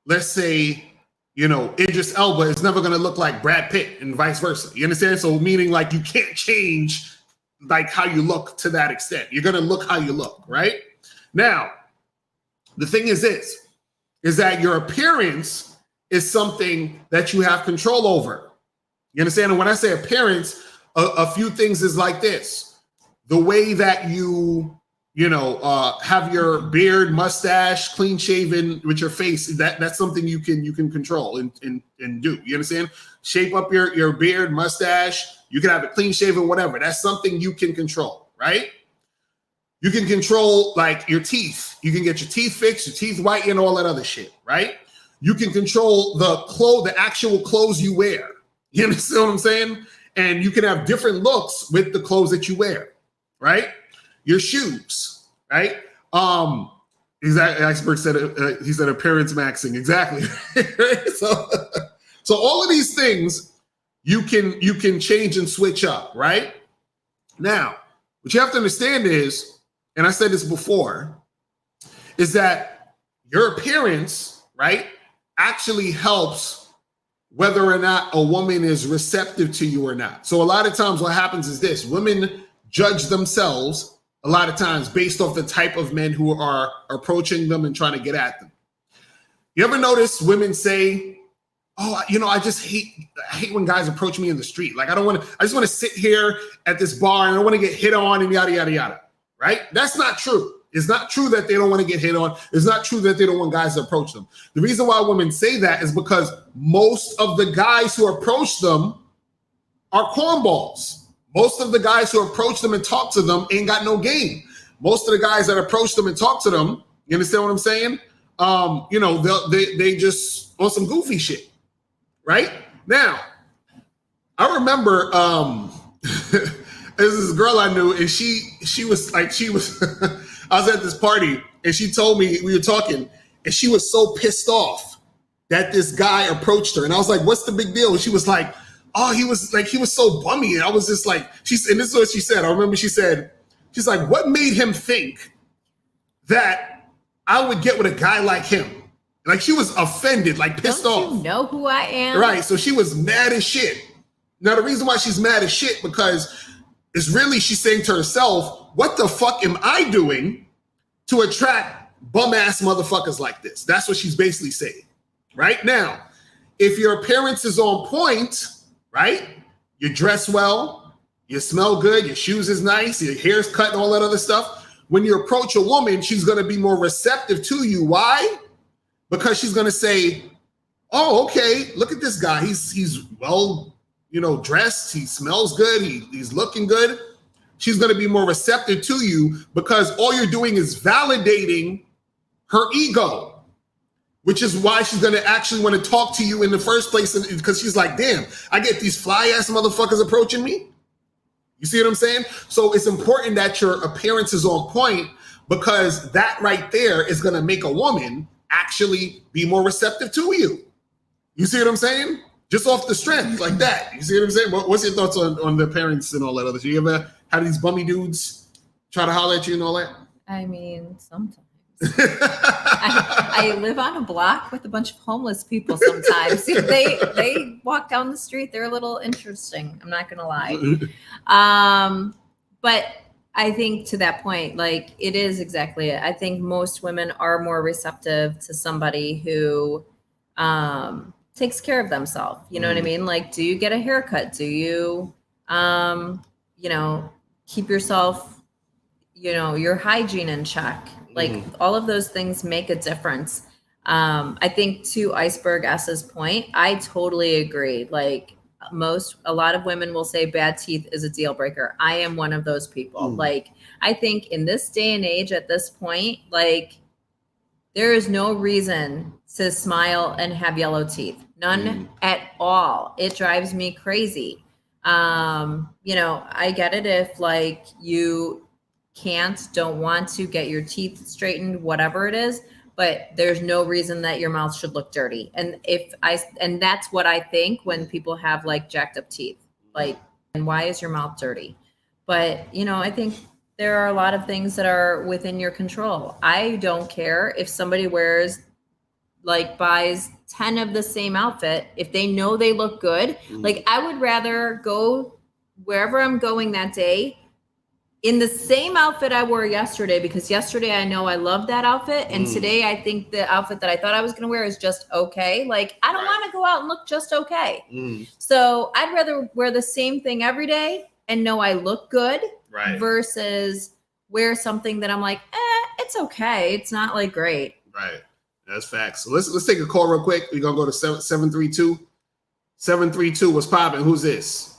let's say, Idris Elba is never going to look like Brad Pitt and vice versa. You understand? So meaning like you can't change like how you look to that extent. You're going to look how you look, right? Now, the thing is this, is that your appearance is something that you have control over. You understand? And when I say appearance, a few things is like this. The way that you have your beard, mustache, clean shaven with your face, that's something you can control and do. You understand? Shape up your beard, mustache. You can have it clean shaven, whatever. That's something you can control, right? You can control like your teeth. You can get your teeth fixed, your teeth white, and all that other shit, right? You can control the actual clothes you wear. You understand what I'm saying? And you can have different looks with the clothes that you wear, right? Your shoes, right? Exactly. Expert said he said appearance maxing. Exactly. So all of these things you can change and switch up, right? Now, what you have to understand is, and I said this before, is that your appearance, right, actually helps whether or not a woman is receptive to you or not. So a lot of times what happens is this: women judge themselves a lot of times based off the type of men who are approaching them and trying to get at them. You ever notice women say, oh, I hate when guys approach me in the street. Like, I just want to sit here at this bar and I don't want to get hit on and yada, yada, yada, right? That's not true. It's not true that they don't want to get hit on. It's not true that they don't want guys to approach them. The reason why women say that is because most of the guys who approach them are cornballs. Most of the guys who approach them and talk to them ain't got no game. Most of the guys that approach them and talk to them, you understand what I'm saying? They just on some goofy shit, right? Now, I remember there's this girl I knew, and she was I was at this party, and she told me, we were talking, and she was so pissed off that this guy approached her. And I was like, what's the big deal? And she was like, oh, he was so bummy. And I was just like, and this is what she said. I remember she's like, what made him think that I would get with a guy like him? Like, she was offended, like pissed off. Don't you know who I am? Right. So she was mad as shit. Now, the reason why she's mad as shit, because it's really, she's saying to herself, what the fuck am I doing to attract bum ass motherfuckers like this? That's what she's basically saying. Right now, if your appearance is on point, right? You dress well, you smell good, your shoes is nice, your hair's cut and all that other stuff. When you approach a woman, she's going to be more receptive to you. Why? Because she's going to say, oh, okay, look at this guy. He's well, dressed. He smells good. He's looking good. She's going to be more receptive to you because all you're doing is validating her ego, which is why she's going to actually want to talk to you in the first place, because she's like, damn, I get these fly-ass motherfuckers approaching me. You see what I'm saying? So it's important that your appearance is on point, because that right there is going to make a woman actually be more receptive to you. You see what I'm saying? Just off the strength like that. You see what I'm saying? What's your thoughts on the appearance and all that other shit? You ever had these bummy dudes try to holler at you and all that? I mean, sometimes. I live on a block with a bunch of homeless people sometimes. They walk down the street. They're a little interesting. I'm not going to lie. But I think to that point, like, it is exactly it. I think most women are more receptive to somebody who takes care of themselves. You know what I mean? Like, do you get a haircut? Do you, keep yourself, your hygiene in check? Like, all of those things make a difference. I think to Iceberg S's point, I totally agree. Like, a lot of women will say bad teeth is a deal breaker. I am one of those people. Like, I think in this day and age, at this point, like, there is no reason to smile and have yellow teeth. None at all. It drives me crazy. I get it if, like, you don't want to get your teeth straightened, whatever it is, but there's no reason that your mouth should look dirty. And that's what I think when people have, like, jacked up teeth, like, and why is your mouth dirty? But, I think there are a lot of things that are within your control. I don't care if somebody buys 10 of the same outfit, if they know they look good. Like, I would rather go wherever I'm going that day in the same outfit I wore yesterday, because yesterday I know I love that outfit, and today I think the outfit that I thought I was going to wear is just okay. Like, I don't want to go out and look just okay. So I'd rather wear the same thing every day and know I look good, versus wear something that I'm like, it's okay. It's not, like, great. Right. That's facts. So let's take a call real quick. We're going to go to 732. 732, what's popping? Who's this?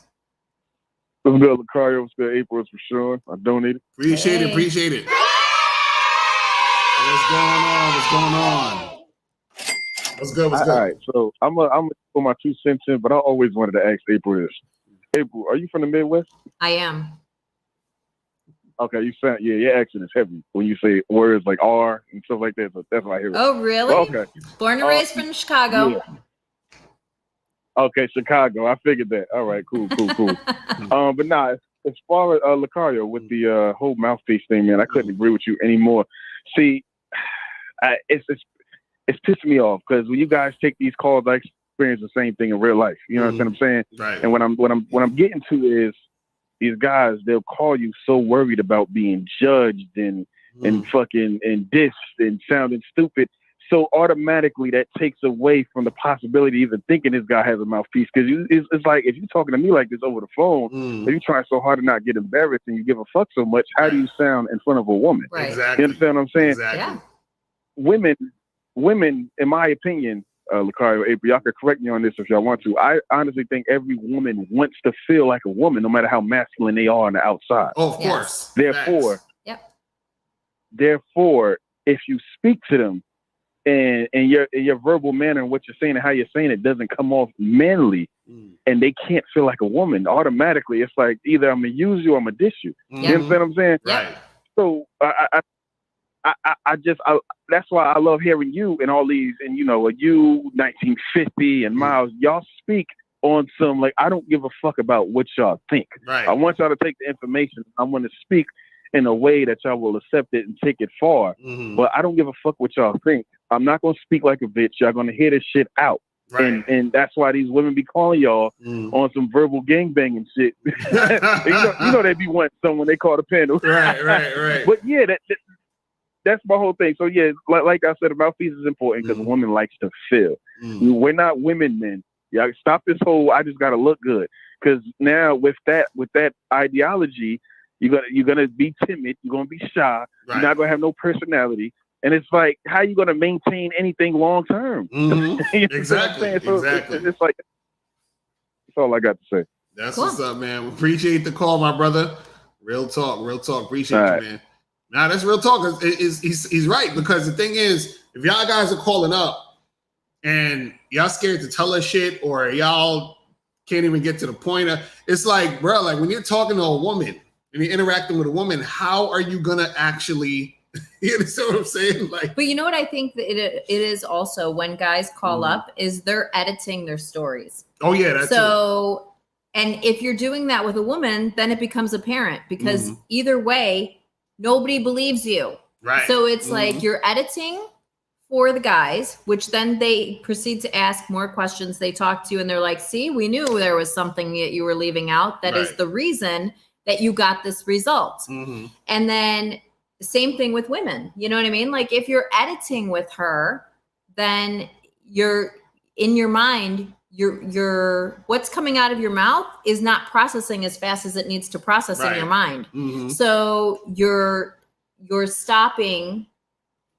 What's good, Locario? What's good, April? It's for sure. I donated. Appreciate it. What's going on? What's good? All right, so I'm gonna put my 2 cents in, but I always wanted to ask April this. April, are you from the Midwest? I am. Okay, your accent is heavy when you say words like R and stuff like that. So that's what I hear. Oh, really? Well, okay. Born and raised from Chicago. Yeah. Okay, Chicago. I figured that. All right, cool. But nah, as far as Locario with the whole mouthpiece thing, man, I couldn't agree with you anymore. See, it's pissing me off, because when you guys take these calls, I experience the same thing in real life. You know what I'm saying? Right. And what I'm getting to is these guys, they'll call you so worried about being judged and fucking and dissed and sounding stupid. So automatically that takes away from the possibility of even thinking this guy has a mouthpiece. Because it's like, if you're talking to me like this over the phone, if you're trying so hard to not get embarrassed and you give a fuck so much, how do you sound in front of a woman? Right. Exactly. You understand what I'm saying? Exactly. Yeah. Women, in my opinion, Locario, April, y'all can correct me on this if y'all want to. I honestly think every woman wants to feel like a woman, no matter how masculine they are on the outside. Oh, of course. Therefore, Yep. Therefore, if you speak to them and your verbal manner and what you're saying and how you're saying it doesn't come off manly, and they can't feel like a woman, automatically it's like either I'm gonna use you or I'm gonna diss you. You understand what I'm saying? Right. So that's why I love hearing you and all these, and you 1950 and Miles, y'all speak on some like, I don't give a fuck about what y'all think. Right. I want y'all to take the information. I want to speak in a way that y'all will accept it and take it far. But I don't give a fuck what y'all think. I'm not gonna speak like a bitch. Y'all gonna hear this shit out. Right. And that's why these women be calling y'all on some verbal gangbanging shit. you know they be wanting someone they call the panel. Right. But yeah, that's my whole thing. So yeah, like I said, a mouthpiece is important because a woman likes to feel. We're not women, men. Yeah, stop this whole I just gotta look good. Because now with that ideology, you're gonna be timid, you're gonna be shy, you're not gonna have no personality. And it's like, how are you gonna maintain anything long term? Exactly. Exactly. It's like, that's all I got to say. That's what's up, man. We appreciate the call, my brother. Real talk. Appreciate you, man. Nah, that's real talk. He's right, because the thing is, if y'all guys are calling up and y'all scared to tell us shit, or y'all can't even get to the point of, it's like, bro, like when you're talking to a woman and you're interacting with a woman, how are you gonna actually, you understand what I'm saying? Like, but you know what I think that it is also when guys call up is they're editing their stories. Oh yeah, that's so. And if you're doing that with a woman, then it becomes apparent, because either way, nobody believes you. Right. So it's like you're editing for the guys, which then they proceed to ask more questions. They talk to you and they're like, see, we knew there was something that you were leaving out. That is the reason that you got this result. And then same thing with women. You know what I mean? Like if you're editing with her, then you're in your mind, your what's coming out of your mouth is not processing as fast as it needs to process in your mind. So you're stopping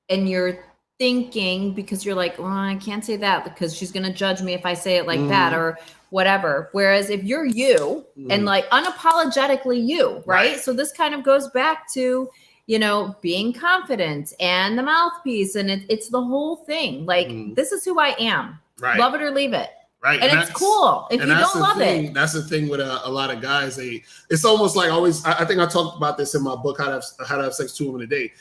and you're thinking, because you're like, well, I can't say that because she's going to judge me if I say it like that or whatever. Whereas if you're you and like unapologetically you, right? So this kind of goes back to, being confident and the mouthpiece, and it's the whole thing. Like, this is who I am. Right. Love it or leave it. Right. And it's cool if you don't love it. That's the thing with a lot of guys. It's almost like I think I talked about this in my book, How to Have Sex 2 Women a Day.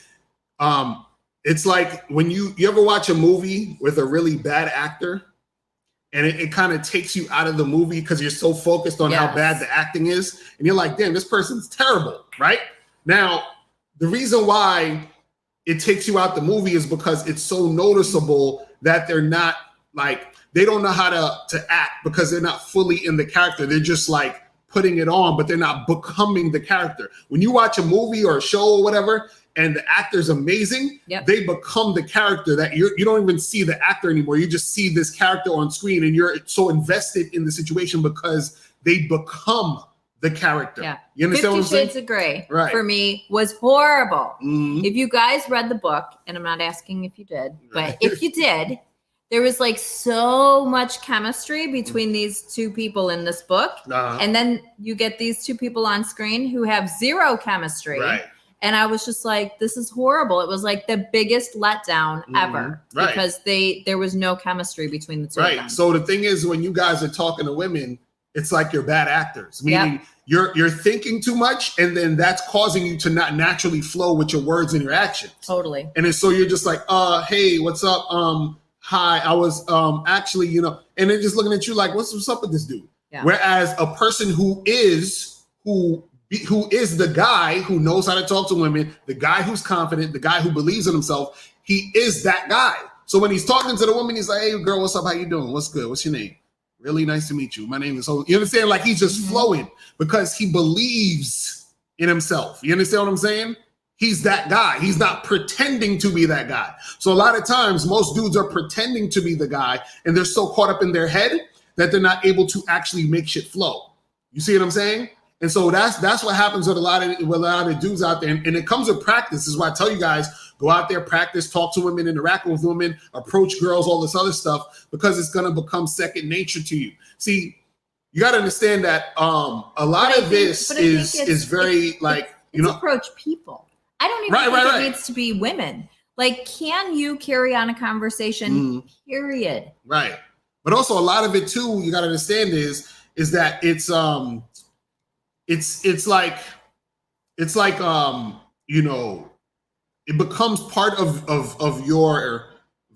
It's like when you ever watch a movie with a really bad actor, and it kind of takes you out of the movie because you're so focused on how bad the acting is. And you're like, damn, this person's terrible, right? Now, the reason why it takes you out the movie is because it's so noticeable that they're not like, they don't know how to act because they're not fully in the character. They're just like putting it on, but they're not becoming the character. When you watch a movie or a show or whatever, and the actor's amazing, they become the character that you don't even see the actor anymore. You just see this character on screen and you're so invested in the situation because they become the character. Yeah. You understand what I'm saying? 50 Shades of Grey for me was horrible. If you guys read the book, and I'm not asking if you did, but if you did, there was like so much chemistry between these two people in this book. And then you get these two people on screen who have zero chemistry. Right. And I was just like, this is horrible. It was like the biggest letdown ever because there was no chemistry between the two of them. So the thing is, when you guys are talking to women, it's like you're bad actors, meaning you're thinking too much, and then that's causing you to not naturally flow with your words and your actions. Totally. And so you're just like, hey, what's up? Hi, I was actually, and they're just looking at you like, what's up with this dude? Yeah. Whereas a person who is the guy who knows how to talk to women, the guy who's confident, the guy who believes in himself, he is that guy. So when he's talking to the woman, he's like, hey, girl, what's up? How you doing? What's good? What's your name? Really nice to meet you. My name is, you understand? Like he's just flowing because he believes in himself. You understand what I'm saying? He's that guy. He's not pretending to be that guy. So a lot of times, most dudes are pretending to be the guy, and they're so caught up in their head that they're not able to actually make shit flow. You see what I'm saying? And so that's what happens with a lot of dudes out there. And it comes with practice. This is why I tell you guys, go out there, practice, talk to women, interact with women, approach girls, all this other stuff, because it's going to become second nature to you. See, you got to understand that a lot of this is very like, approach people. I don't even think it needs to be women. Like, can you carry on a conversation, period? Right. But also a lot of it too, you got to understand is that it's like it becomes part of your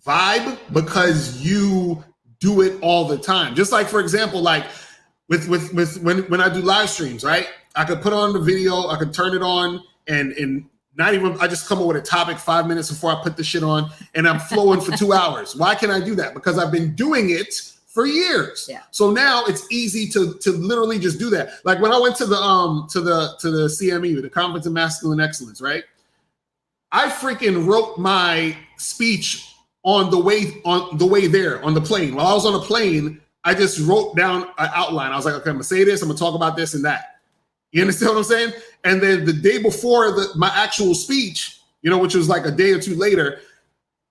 vibe because you do it all the time. Just like, for example, like with when I do live streams, right? I could put on the video, I could turn it on, and not even, I just come up with a topic 5 minutes before I put the shit on, and I'm flowing for 2 hours. Why can I do that? Because I've been doing it for years. Yeah. So now it's easy to literally just do that. Like when I went to the CME, the Conference of Masculine Excellence, right? I freaking wrote my speech on the way there on the plane. While I was on the plane, I just wrote down an outline. I was like, okay, I'm gonna say this, I'm gonna talk about this and that. You understand what I'm saying? And then the day before my actual speech, which was like a day or two later,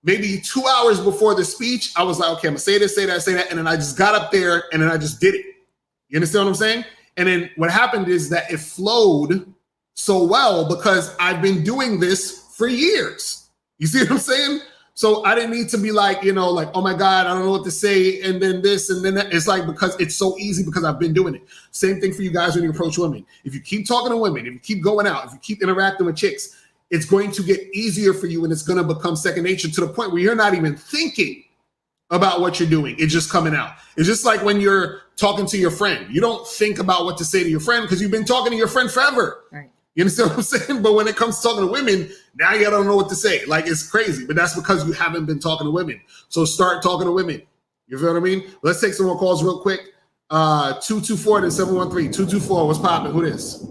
maybe 2 hours before the speech, I was like, okay, I'm gonna say this, say that, say that. And then I just got up there and then I just did it. You understand what I'm saying? And then what happened is that it flowed so well because I've been doing this for years. You see what I'm saying? So I didn't need to be like, like, oh my God, I don't know what to say. And then this, and then that. It's like, because it's so easy because I've been doing it. Same thing for you guys when you approach women. If you keep talking to women, if you keep going out, if you keep interacting with chicks, it's going to get easier for you and it's going to become second nature to the point where you're not even thinking about what you're doing. It's just coming out. It's just like when you're talking to your friend. You don't think about what to say to your friend because you've been talking to your friend forever. Right. You understand what I'm saying? But when it comes to talking to women, now you don't know what to say. Like, it's crazy, but that's because you haven't been talking to women. So start talking to women. You feel what I mean? Let's take some more calls real quick. 224 to 713. 224, what's popping? Who this?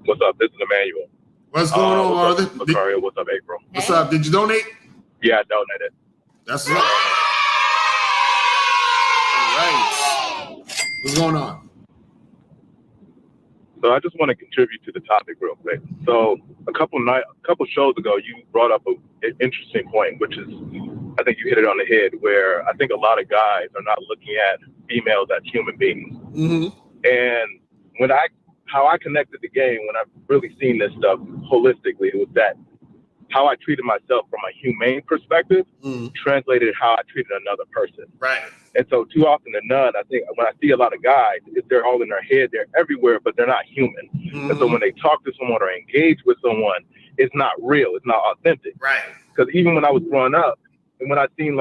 What's up? This is Emmanuel. What's going on, brother? Locario, what's up, April? What's up? Did you donate? Yeah, I donated. That's right. All right. What's going on? So I just want to contribute to the topic real quick. So a couple shows ago, you brought up an interesting point, which is, I think you hit it on the head, where I think a lot of guys are not looking at females as human beings. Mm-hmm. And how I connected the game when I've really seen this stuff holistically was that how I treated myself from a humane perspective translated how I treated another person. Right. And so too often than not, I think when I see a lot of guys, they're all in their head, they're everywhere, but they're not human. And so when they talk to someone or engage with someone, it's not real, it's not authentic. Right. Because even when I was growing up, and when I seen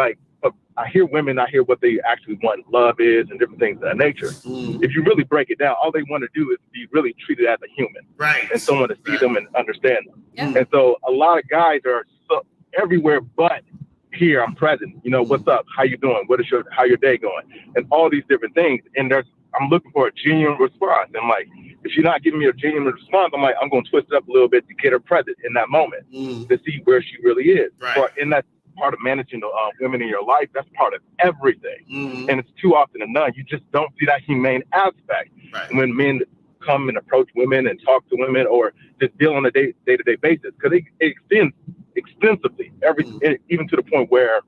I hear women, I hear what they actually want love is and different things of that nature. If you really break it down, all they want to do is be really treated as a human. Right. And someone to see them and understand them. Yeah. And so a lot of guys are everywhere but here, I'm present. What's up? How you doing? How your day going? And all these different things. And I'm looking for a genuine response. And like, if you're not giving me a genuine response, I'm like, I'm going to twist it up a little bit to get her present in that moment to see where she really is. Right. And that's part of managing the women in your life. That's part of everything. And it's too often than not, you just don't see that humane aspect. Right. When men come and approach women and talk to women or just deal on a day-to-day basis, because it extends extensively, even to the point where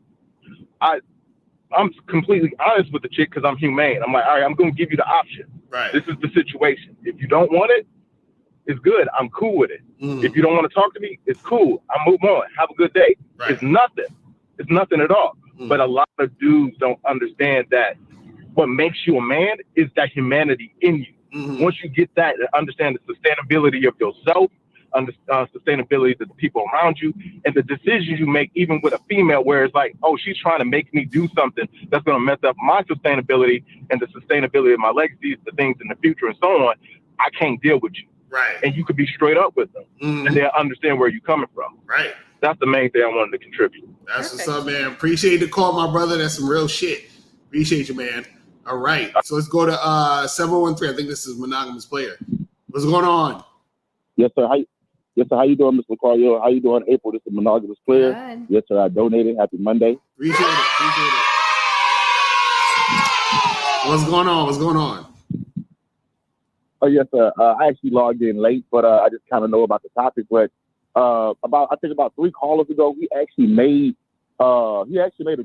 I'm completely honest with the chick because I'm humane. I'm like, all right, I'm going to give you the option. Right. This is the situation. If you don't want it, it's good. I'm cool with it. If you don't want to talk to me, it's cool. I move on. Have a good day. Right. It's nothing. It's nothing at all. But a lot of dudes don't understand that what makes you a man is that humanity in you. Once you get that and understand the sustainability of yourself, sustainability of the people around you, and the decisions you make, even with a female, where it's like, oh, she's trying to make me do something that's going to mess up my sustainability and the sustainability of my legacies, the things in the future and so on, I can't deal with you. Right. And you could be straight up with them and they'll understand where you're coming from. Right. That's the main thing I wanted to contribute. That's what's up, man. Appreciate the call, my brother. That's some real shit. Appreciate you, man. All right. So let's go to 713. I think this is Monogamous Player. What's going on? Yes, sir. How you doing, Mr. Locario? How you doing, April? This is Monogamous Player. Good. Yes, sir. I donated. Happy Monday. Appreciate it. What's going on? Oh, yes, sir. I actually logged in late, but I just kind of know about the topic. But I think about 3 callers ago, he actually made a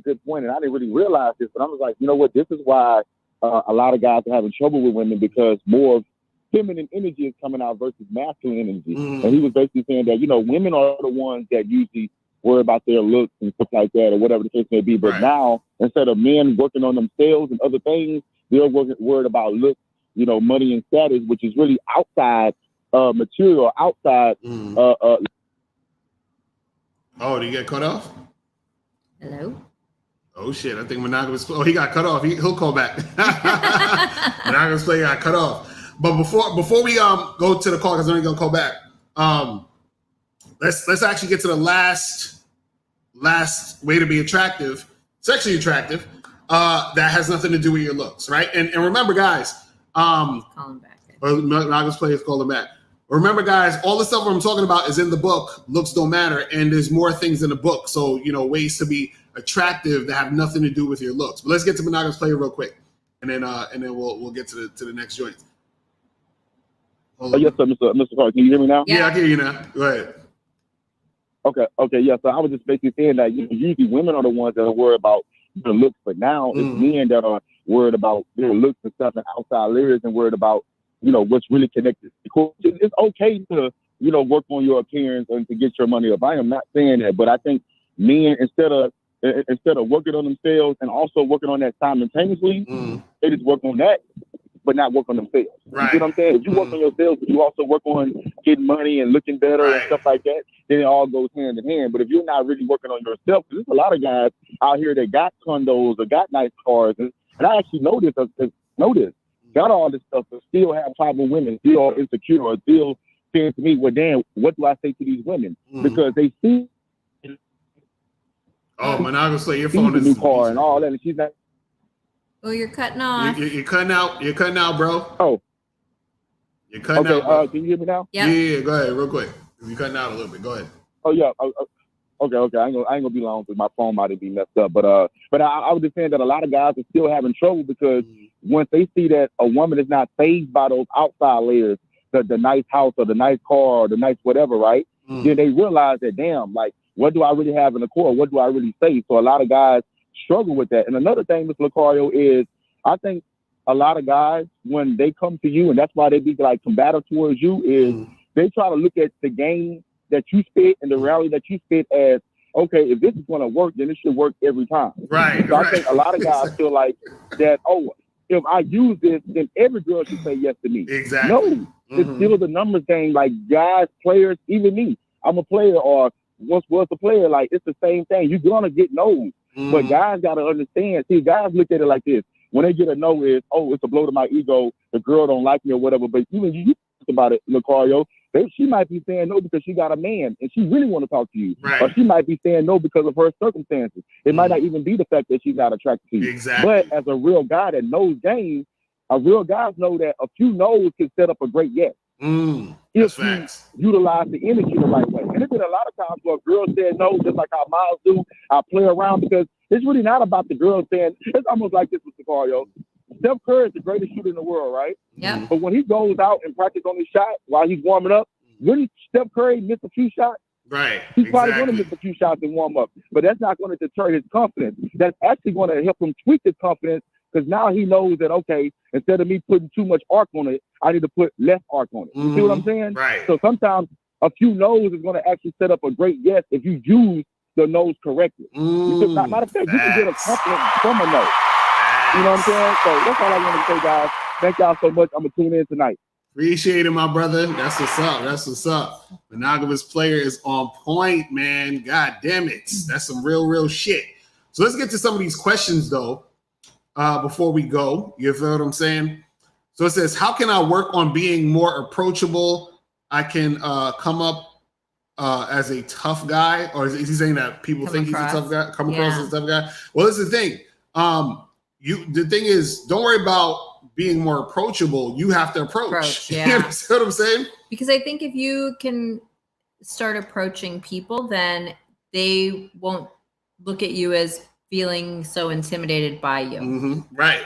good point, and I didn't really realize this, but I was like, you know what? This is why a lot of guys are having trouble with women, because more of feminine energy is coming out versus masculine energy. And he was basically saying that, women are the ones that usually worry about their looks and stuff like that, or whatever the case may be. But now, instead of men working on themselves and other things, they're worried about looks, money and status, which is really outside material, outside Oh, did he get cut off? Hello? Oh shit! I think monogamous. Oh, he got cut off. He'll call back. Monogamous player got cut off. But before we go to the call, because I'm only gonna call back. Let's actually get to the last way to be attractive, sexually attractive. That has nothing to do with your looks, right? And remember, guys. Call him back. Or monogamous players call him back. Remember, guys, all the stuff I'm talking about is in the book. Looks don't matter, and there's more things in the book. So ways to be attractive that have nothing to do with your looks. But let's get to monogamous player real quick, and then we'll get to the next joint. Oh yes, sir, Mr. Carter. Can you hear me now? Yeah, I can hear you now. Go ahead. Okay, yeah. So I was just basically saying that usually women are the ones that are worried about their looks, but now it's men that are worried about their looks and stuff and outside layers and worried about what's really connected. It's okay to work on your appearance and to get your money up. I am not saying that, but I think men instead of working on themselves and also working on that simultaneously, they just work on that, but not work on themselves. Right. You see what I'm saying? If you work on yourself, but you also work on getting money and looking better and stuff like that, then it all goes hand in hand. But if you're not really working on yourself, because there's a lot of guys out here that got condos or got nice cars, and I actually know this, got all this stuff, but still have problem with women, still insecure, or still saying to me, well, damn, what do I say to these women? Because they see monogamously, your phone the is new car and all that, and she's not. Oh, you're cutting off. You're cutting out. You're cutting out, bro. Oh. You're cutting out. Bro. Can you hear me now? Yep. Yeah. Go ahead, real quick. You're cutting out a little bit. Go ahead. Oh yeah. Okay. I ain't gonna be long because my phone might be messed up. But I was just saying that a lot of guys are still having trouble because once they see that a woman is not fazed by those outside layers, the nice house or the nice car or the nice whatever, right? Then they realize that, damn, like, what do I really have in the core? What do I really say? So a lot of guys struggle with that. And another thing, Mr. Locario, is I think a lot of guys, when they come to you, and that's why they be like combative towards you, is they try to look at the game that you spit and the reality that you spit as, okay, if this is going to work, then it should work every time. Right. So I think a lot of guys feel like that, if I use this, then every girl should say yes to me. Exactly. No, it's still the numbers game. Like guys, players, even me, I'm a player or once was a player. Like it's the same thing. You're gonna get no's, but guys gotta understand. See, guys look at it like this: when they get a no, it's a blow to my ego. The girl don't like me or whatever. But even you talk about it, Locario. She might be saying no because she got a man and she really want to talk to you. Right. Or she might be saying no because of her circumstances. It might not even be the fact that she's not attracted to you. Exactly. But as a real guy that knows game, a real guys know that a few no's can set up a great yes. If you utilize the energy the right way. And there's been a lot of times where girls said no, just like how Miles do. I play around because it's really not about the girl saying, it's almost like this with Locario. Steph Curry is the greatest shooter in the world, right? Yeah. But when he goes out and practices on his shot while he's warming up, wouldn't Steph Curry miss a few shots? Right. He's probably going to miss a few shots and warm up, but that's not going to deter his confidence. That's actually going to help him tweak his confidence because now he knows that, okay, instead of me putting too much arc on it, I need to put less arc on it. You see what I'm saying? Right. So sometimes a few no's is going to actually set up a great yes if you use the no's correctly. Matter of fact, you can get a compliment from a no. You know what I'm saying? So that's all I want to say, guys. Thank y'all so much. I'm going to tune in tonight. Appreciate it, my brother. That's what's up. That's what's up. Monogamous player is on point, man. God damn it. That's some real shit. So let's get to some of these questions, though, before we go. You feel what I'm saying? So it says, how can I work on being more approachable? I can come up as a tough guy, or is he saying that people think he's a tough guy? Come across as a tough guy? Well, this is the thing. The thing is, don't worry about being more approachable. You have to approach. Yeah. You understand what I'm saying? Because I think if you can start approaching people, then they won't look at you as feeling so intimidated by you. Right.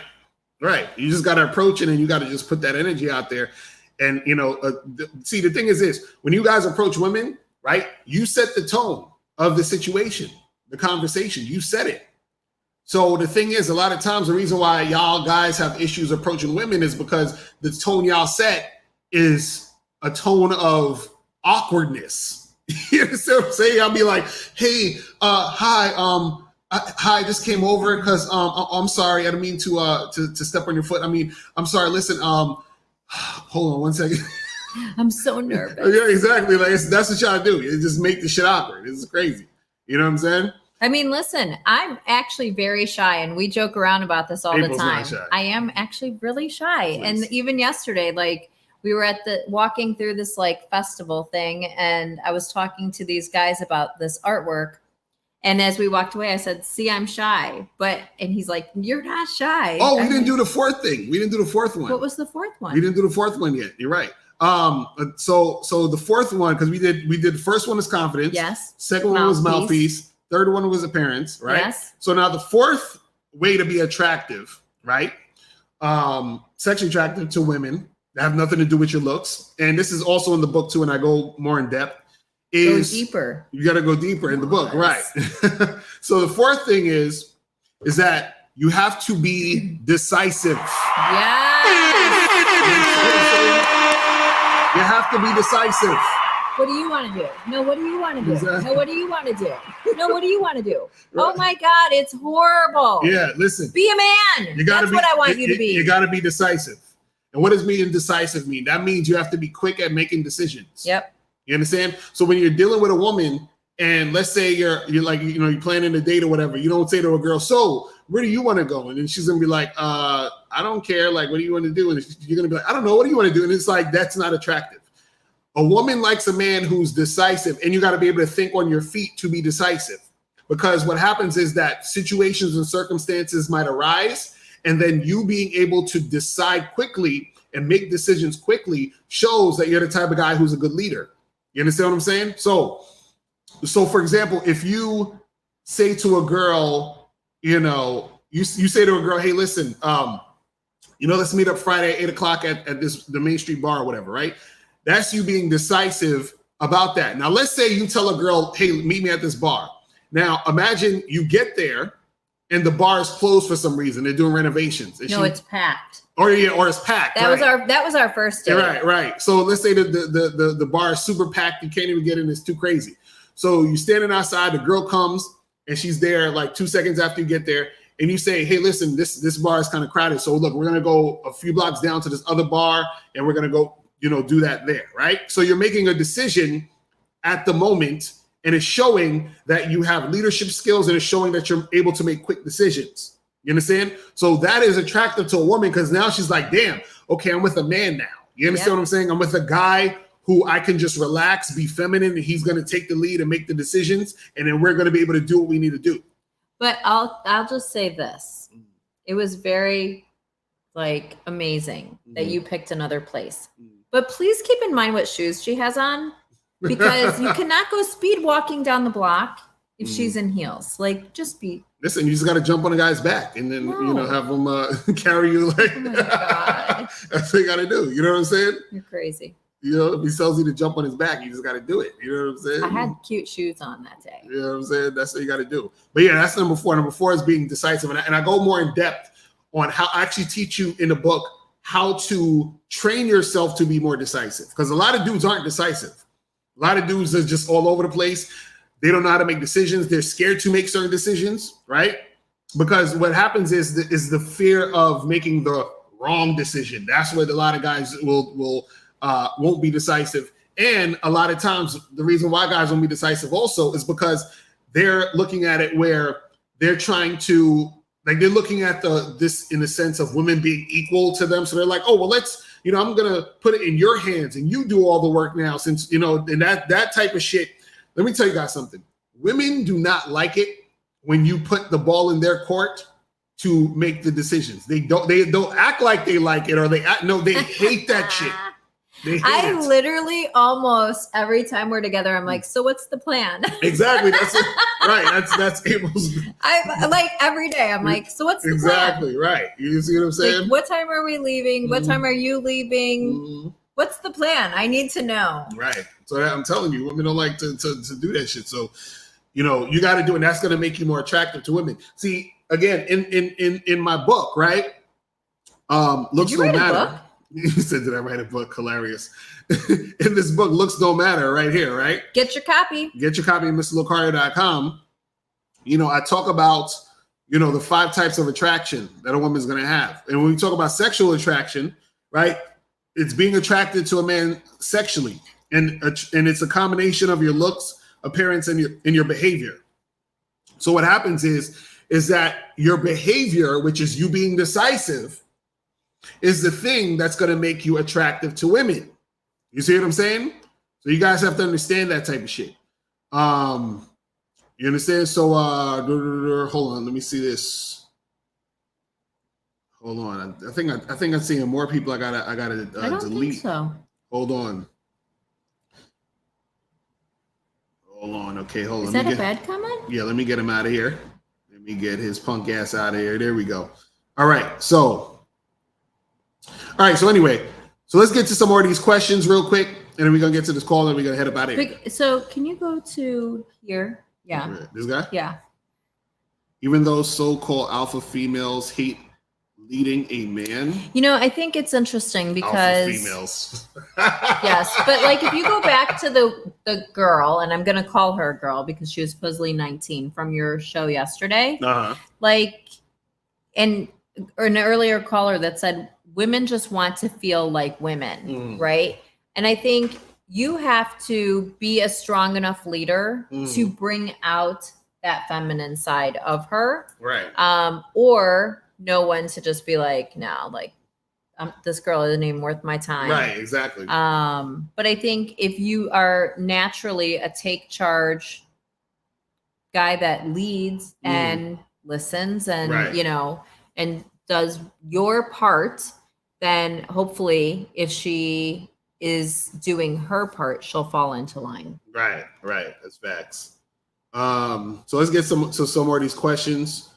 You just got to approach it, and you got to just put that energy out there. And, see, the thing is this, when you guys approach women, right, you set the tone of the situation, the conversation, you set it. So the thing is, a lot of times the reason why y'all guys have issues approaching women is because the tone y'all set is a tone of awkwardness. You understand what I'm saying? I'll be like, hey, hi, I just came over because I'm sorry, I didn't mean to step on your foot. I mean, I'm sorry. Listen, hold on one second. I'm so nervous. Yeah, exactly. Like that's what y'all do. You just make the shit awkward. It's crazy. You know what I'm saying? I mean, listen, I'm actually very shy, and we joke around about this all April's the time. not shy. I am actually really shy. Please. And even yesterday, like we were at walking through this like festival thing, and I was talking to these guys about this artwork. And as we walked away, I said, "See, I'm shy." And he's like, "You're not shy." Oh, we didn't do the fourth thing. We didn't do the fourth one. What was the fourth one? We didn't do the fourth one yet. You're right. So the fourth one, because we did the first one is confidence. Yes. Second one was mouthpiece. Third one was appearance, right? Yes. So now the fourth way to be attractive, right? Sexually attractive to women that have nothing to do with your looks. And this is also in the book too, and I go more in depth. Go deeper. You got to go deeper in the book, right? So the fourth thing is that you have to be decisive. Yes. You have to be decisive. What do you want to do? No, what do you want to do? No, what do you want to do? No, what do you want to do? Oh my God, it's horrible. Yeah, listen. Be a man. That's what I want you to be. You got to be decisive. And what does being decisive mean? That means you have to be quick at making decisions. Yep. You understand? So when you're dealing with a woman, and let's say you're like, you're planning a date or whatever, you don't say to a girl, "So where do you want to go?" And then she's gonna be like, "I don't care. Like, what do you want to do?" And you're gonna be like, "I don't know. What do you want to do?" And it's like, that's not attractive. A woman likes a man who's decisive, and you got to be able to think on your feet to be decisive. Because what happens is that situations and circumstances might arise, and then you being able to decide quickly and make decisions quickly shows that you're the type of guy who's a good leader. You understand what I'm saying? So for example, if you say to a girl, you say to a girl, "Hey, listen, let's meet up Friday at 8:00 at the Main Street bar or whatever," right? That's you being decisive about that. Now, let's say you tell a girl, "Hey, meet me at this bar." Now, imagine you get there and the bar is closed for some reason. They're doing renovations. It's packed. Or it's packed. That was our first date. Right. So let's say the bar is super packed. You can't even get in. It's too crazy. So you're standing outside. The girl comes and she's there like 2 seconds after you get there. And you say, "Hey, listen, this bar is kind of crowded. So look, we're gonna go a few blocks down to this other bar, and we're gonna go, do that there." Right. So you're making a decision at the moment, and it's showing that you have leadership skills, and it's showing that you're able to make quick decisions. You understand? So that is attractive to a woman, because now she's like, "Damn, okay, I'm with a man now." You understand what I'm saying? I'm with a guy who I can just relax, be feminine, and he's going to take the lead and make the decisions, and then we're going to be able to do what we need to do. But I'll just say this. It was very amazing that you picked another place. But please keep in mind what shoes she has on, because you cannot go speed walking down the block if she's in heels. Listen, you just got to jump on a guy's back and then, have him carry you. Oh my God. That's what you got to do. You know what I'm saying? You're crazy. If he tells you to jump on his back, you just got to do it. You know what I'm saying? I had cute shoes on that day. You know what I'm saying? That's what you got to do. But yeah, that's number 4. Number 4 is being decisive. And I go more in depth on how I actually teach you in the book how to train yourself to be more decisive. Because a lot of dudes aren't decisive. A lot of dudes are just all over the place. They don't know how to make decisions. They're scared to make certain decisions, right? Because what happens is the fear of making the wrong decision. That's what a lot of guys won't be decisive. And a lot of times, the reason why guys won't be decisive also is because they're looking at it where they're trying to, they're looking at this in the sense of women being equal to them. So they're like, "Oh, well, let's, I'm going to put it in your hands and you do all the work now, since, and that type of shit." Let me tell you guys something. Women do not like it when you put the ball in their court to make the decisions. They don't act like they like it, or they hate that shit. I literally almost every time we're together, I'm like, "So what's the plan?" Exactly. That's it. Right. That's April's. I like every day. I'm like, "So what's the plan?" Exactly. Right. You see what I'm saying? Like, what time are we leaving? What time are you leaving? What's the plan? I need to know. Right. So I'm telling you, women don't like to do that shit. So, you got to do it. And that's going to make you more attractive to women. See, again, in my book, right? Looks Don't Matter. You said, "Did I write a book?" Hilarious. In this book, Looks Don't Matter, right here, right? Get your copy. Get your copy at MrLocario.com. I talk about, the 5 types of attraction that a woman's going to have. And when we talk about sexual attraction, right, it's being attracted to a man sexually. And it's a combination of your looks, appearance, and your behavior. So what happens is that your behavior, which is you being decisive, is the thing that's going to make you attractive to women. You see what I'm saying? So you guys have to understand that type of shit. You understand? So hold on, let me see this. Hold on. I think I'm seeing more people. I gotta I don't delete. think so. Hold on. Okay, hold on. Is that a bad comment? Yeah, let me get him out of here. Let me get his punk ass out of here. There we go. All right. So anyway, so let's get to some more of these questions real quick, and then we're gonna get to this call, and we're gonna head up out of here. So can you go to here? Yeah. This guy? Yeah. Even though so-called alpha females hate leading a man. You know, I think it's interesting because alpha females. yes, but like if you go back to the girl, and I'm gonna call her a girl because she was supposedly 19 from your show yesterday. Like, and or an earlier caller that said women just want to feel like women, right? And I think you have to be a strong enough leader to bring out that feminine side of her, right? Or know when to just be like, no, like this girl isn't even worth my time, right? Exactly. But I think if you are naturally a take charge guy that leads and listens and you know and does your part, then hopefully if she is doing her part, she'll fall into line. Right. That's facts. So let's get some more of these questions.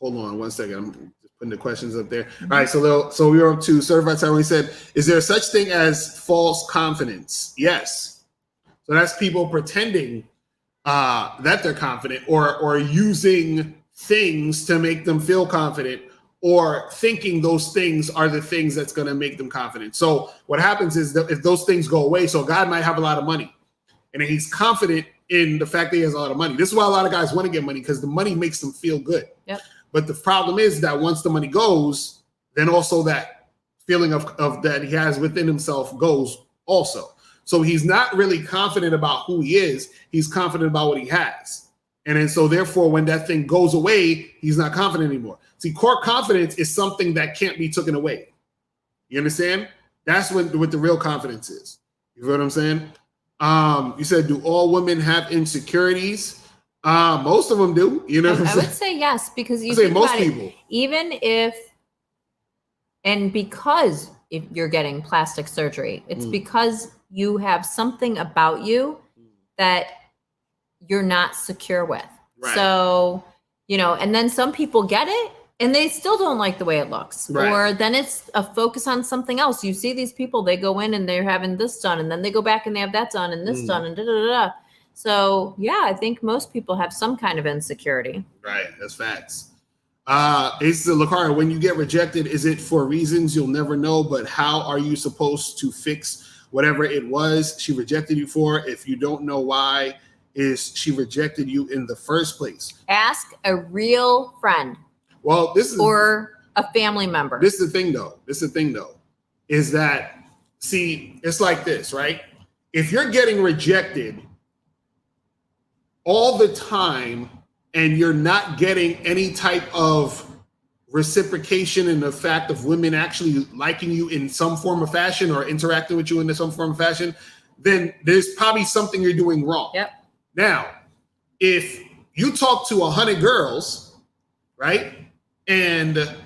Hold on 1 second. I'm just putting the questions up there. All right. So we were up to Certified Tyrone. He said, "Is there such thing as false confidence?" Yes. So that's people pretending that they're confident, or using things to make them feel confident, or thinking those things are the things that's going to make them confident. So what happens is that if those things go away, so a guy might have a lot of money, and he's confident in the fact that he has a lot of money. This is why a lot of guys want to get money, because the money makes them feel good. Yep. But the problem is that once the money goes, then also that feeling of that he has within himself goes also. So he's not really confident about who he is. He's confident about what he has. And then so therefore, when that thing goes away, he's not confident anymore. See, core confidence is something that can't be taken away. You understand? That's what the real confidence is. You know what I'm saying? You said, do all women have insecurities? Most of them do. You know what I'm saying? I would say yes, because you say most people. Even if, and because if you're getting plastic surgery, it's because you have something about you that you're not secure with. Right. So, you know, and then some people get it and they still don't like the way it looks. Right. Or then it's a focus on something else. You see these people, they go in and they're having this done, and then they go back and they have that done and this done and da da da. So yeah, I think most people have some kind of insecurity. Right, that's facts. It's Locario, when you get rejected, is it for reasons you'll never know, but how are you supposed to fix whatever it was she rejected you for if you don't know why is she rejected you in the first place? Ask a real friend. Well, this is or a family member. This is the thing though, is that, see, it's like this, right? If you're getting rejected all the time and you're not getting any type of reciprocation in the fact of women actually liking you in some form of fashion or interacting with you in some form of fashion, then there's probably something you're doing wrong. Yep. Now, if you talk to 100 girls, right? And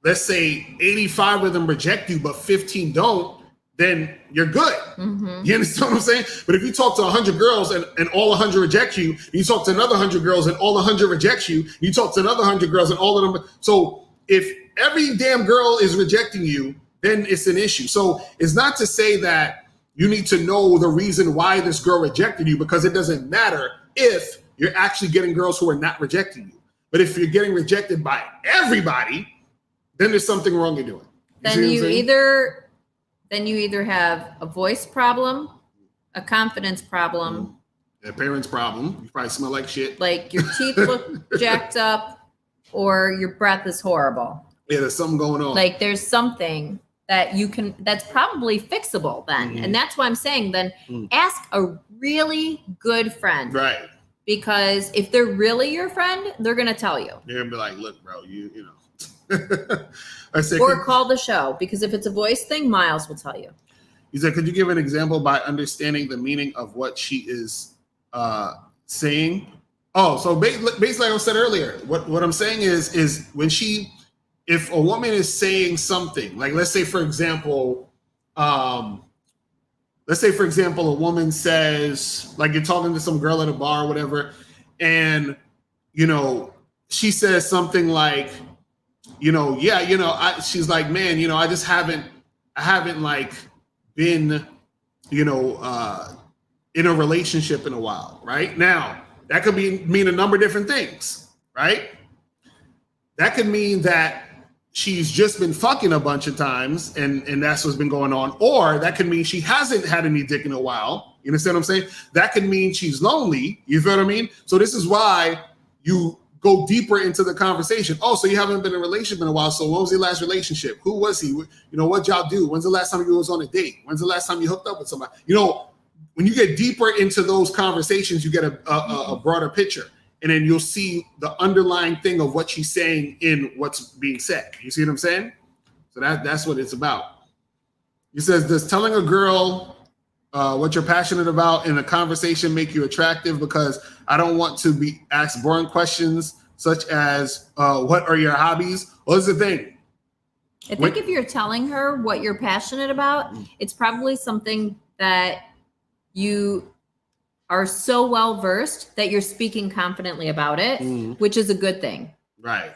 let's say 85 of them reject you, but 15 don't, then you're good. You understand what I'm saying? But if you talk to 100 girls and all 100 reject you, you talk to another 100 girls and all 100 reject you, you talk to another 100 girls and all of them. So if every damn girl is rejecting you, then it's an issue. So it's not to say that you need to know the reason why this girl rejected you, because it doesn't matter if you're actually getting girls who are not rejecting you. But if you're getting rejected by everybody, then there's something wrong you're doing. Then you either have a voice problem, a confidence problem, a parent's problem. You probably smell like shit. Like your teeth look jacked up, or your breath is horrible. Yeah, there's something going on. Like there's something that you can, that's probably fixable then. And that's why I'm saying then ask a really good friend. Right. because if they're really your friend, they're gonna tell you. They're gonna be like, look, bro, you know. I said, Or call the show, because if it's a voice thing, Miles will tell you. He said, could you give an example by understanding the meaning of what she is saying? Oh, so basically, like I said earlier, what I'm saying is when if a woman is saying something, like let's say for example, a woman says, like you're talking to some girl at a bar or whatever, and you know, she says something like, you know, yeah, you know, she's like, man, you know, I haven't like been, you know, in a relationship in a while, right? Now, that could mean a number of different things, right? That could mean that she's just been fucking a bunch of times and that's what's been going on. Or that could mean she hasn't had any dick in a while. You understand what I'm saying? That could mean she's lonely. You feel what I mean? So this is why you go deeper into the conversation. Oh, so you haven't been in a relationship in a while. So what was your last relationship? Who was he? You know, what y'all do? When's the last time you was on a date? When's the last time you hooked up with somebody? You know, when you get deeper into those conversations, you get a broader picture. And then you'll see the underlying thing of what she's saying in what's being said. You see what I'm saying? So that's what it's about. He says, does telling a girl what you're passionate about in a conversation make you attractive? Because I don't want to be asked boring questions such as, what are your hobbies? Well, here's the thing. I think if you're telling her what you're passionate about, it's probably something that you are so well versed that you're speaking confidently about it, which is a good thing. Right.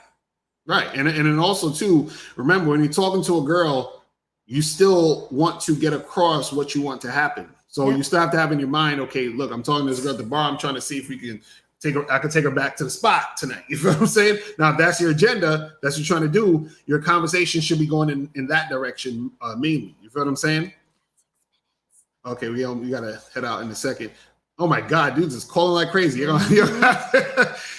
And then also too, remember when you're talking to a girl, you still want to get across what you want to happen. So you still have to have in your mind, okay, look, I'm talking to this girl at the bar. I'm trying to see if we can I can take her back to the spot tonight. You feel what I'm saying? Now, if that's your agenda, that's what you're trying to do, your conversation should be going in that direction mainly. You feel what I'm saying? Okay, we got to head out in a second. Oh my God, dudes is calling like crazy.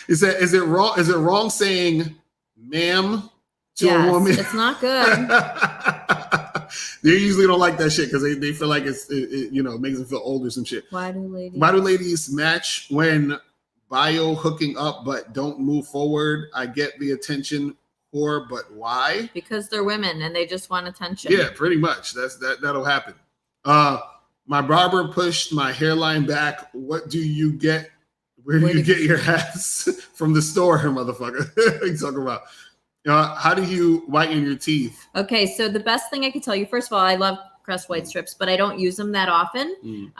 He said, is it wrong saying ma'am to a woman? It's not good. They usually don't like that shit because they feel like it makes them feel old or some shit. Why do ladies match when bio hooking up but don't move forward? I get the attention for, but why? Because they're women and they just want attention. Yeah, pretty much. That'll happen. My barber pushed my hairline back. What do you get? Where do you get your hats from the store, motherfucker? What are you talking about? How do you whiten your teeth? Okay, so the best thing I can tell you, first of all, I love Crest White Strips, but I don't use them that often.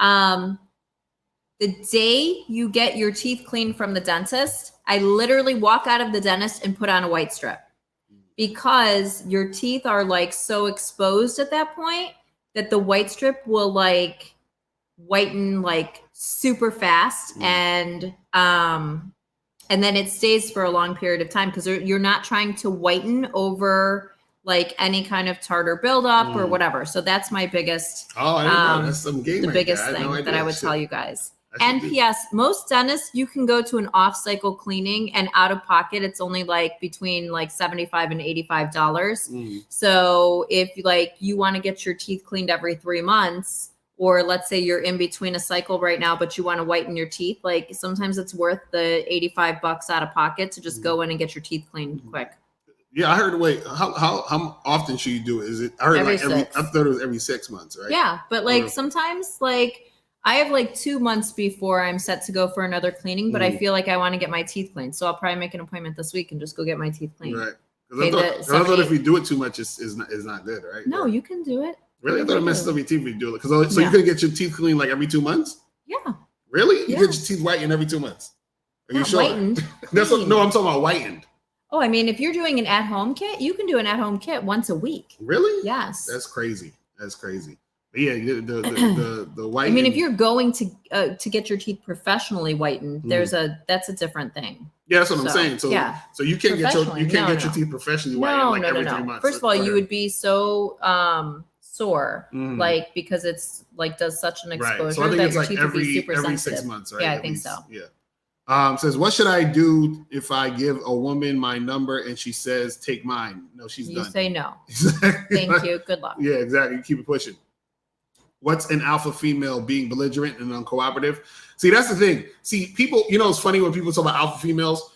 The day you get your teeth cleaned from the dentist, I literally walk out of the dentist and put on a white strip because your teeth are like so exposed at that point that the white strip will like whiten like super fast and then it stays for a long period of time because you're not trying to whiten over like any kind of tartar buildup or whatever. So that's my biggest I didn't know. That's some game the right biggest there. thing that I would tell you guys. And P.S. most dentists, you can go to an off-cycle cleaning and out of pocket, it's only like between like $75 and $85. So if like you want to get your teeth cleaned every 3 months, or let's say you're in between a cycle right now, but you want to whiten your teeth, like sometimes it's worth the $85 out of pocket to just go in and get your teeth cleaned quick. Yeah, I heard. Wait, how often should you do it? Is it? I heard I thought it was every 6 months, right? Yeah, but like sometimes like. I have like 2 months before I'm set to go for another cleaning, but I feel like I want to get my teeth cleaned. So I'll probably make an appointment this week and just go get my teeth cleaned. Right. Because I thought if you do it too much, it's not good, right? No, you can do it. Really? I thought it messes up your teeth if you do it. So you can get your teeth cleaned like every 2 months? Yeah. Really? You get your teeth whitened every 2 months? Are you sure? Whitened. No, I'm talking about whitened. Oh, I mean, if you're doing an at-home kit, you can do an at-home kit once a week. Really? Yes. That's crazy. But yeah, the white. I mean, if you're going to get your teeth professionally whitened, that's a different thing. Yeah, that's what I'm saying. So yeah. So you can't get your teeth professionally whitened every 3 months. First of all, you would be so sore, like because it's like does such an exposure right. So I think it's like every 6 months, right? Yeah, I think so. Yeah. Says, what should I do if I give a woman my number and she says, take mine? No, she's done. You say no. Thank you. Good luck. Yeah, exactly. You keep it pushing. what's an alpha female being belligerent and uncooperative? See, that's the thing. See, people, it's funny when people talk about alpha females,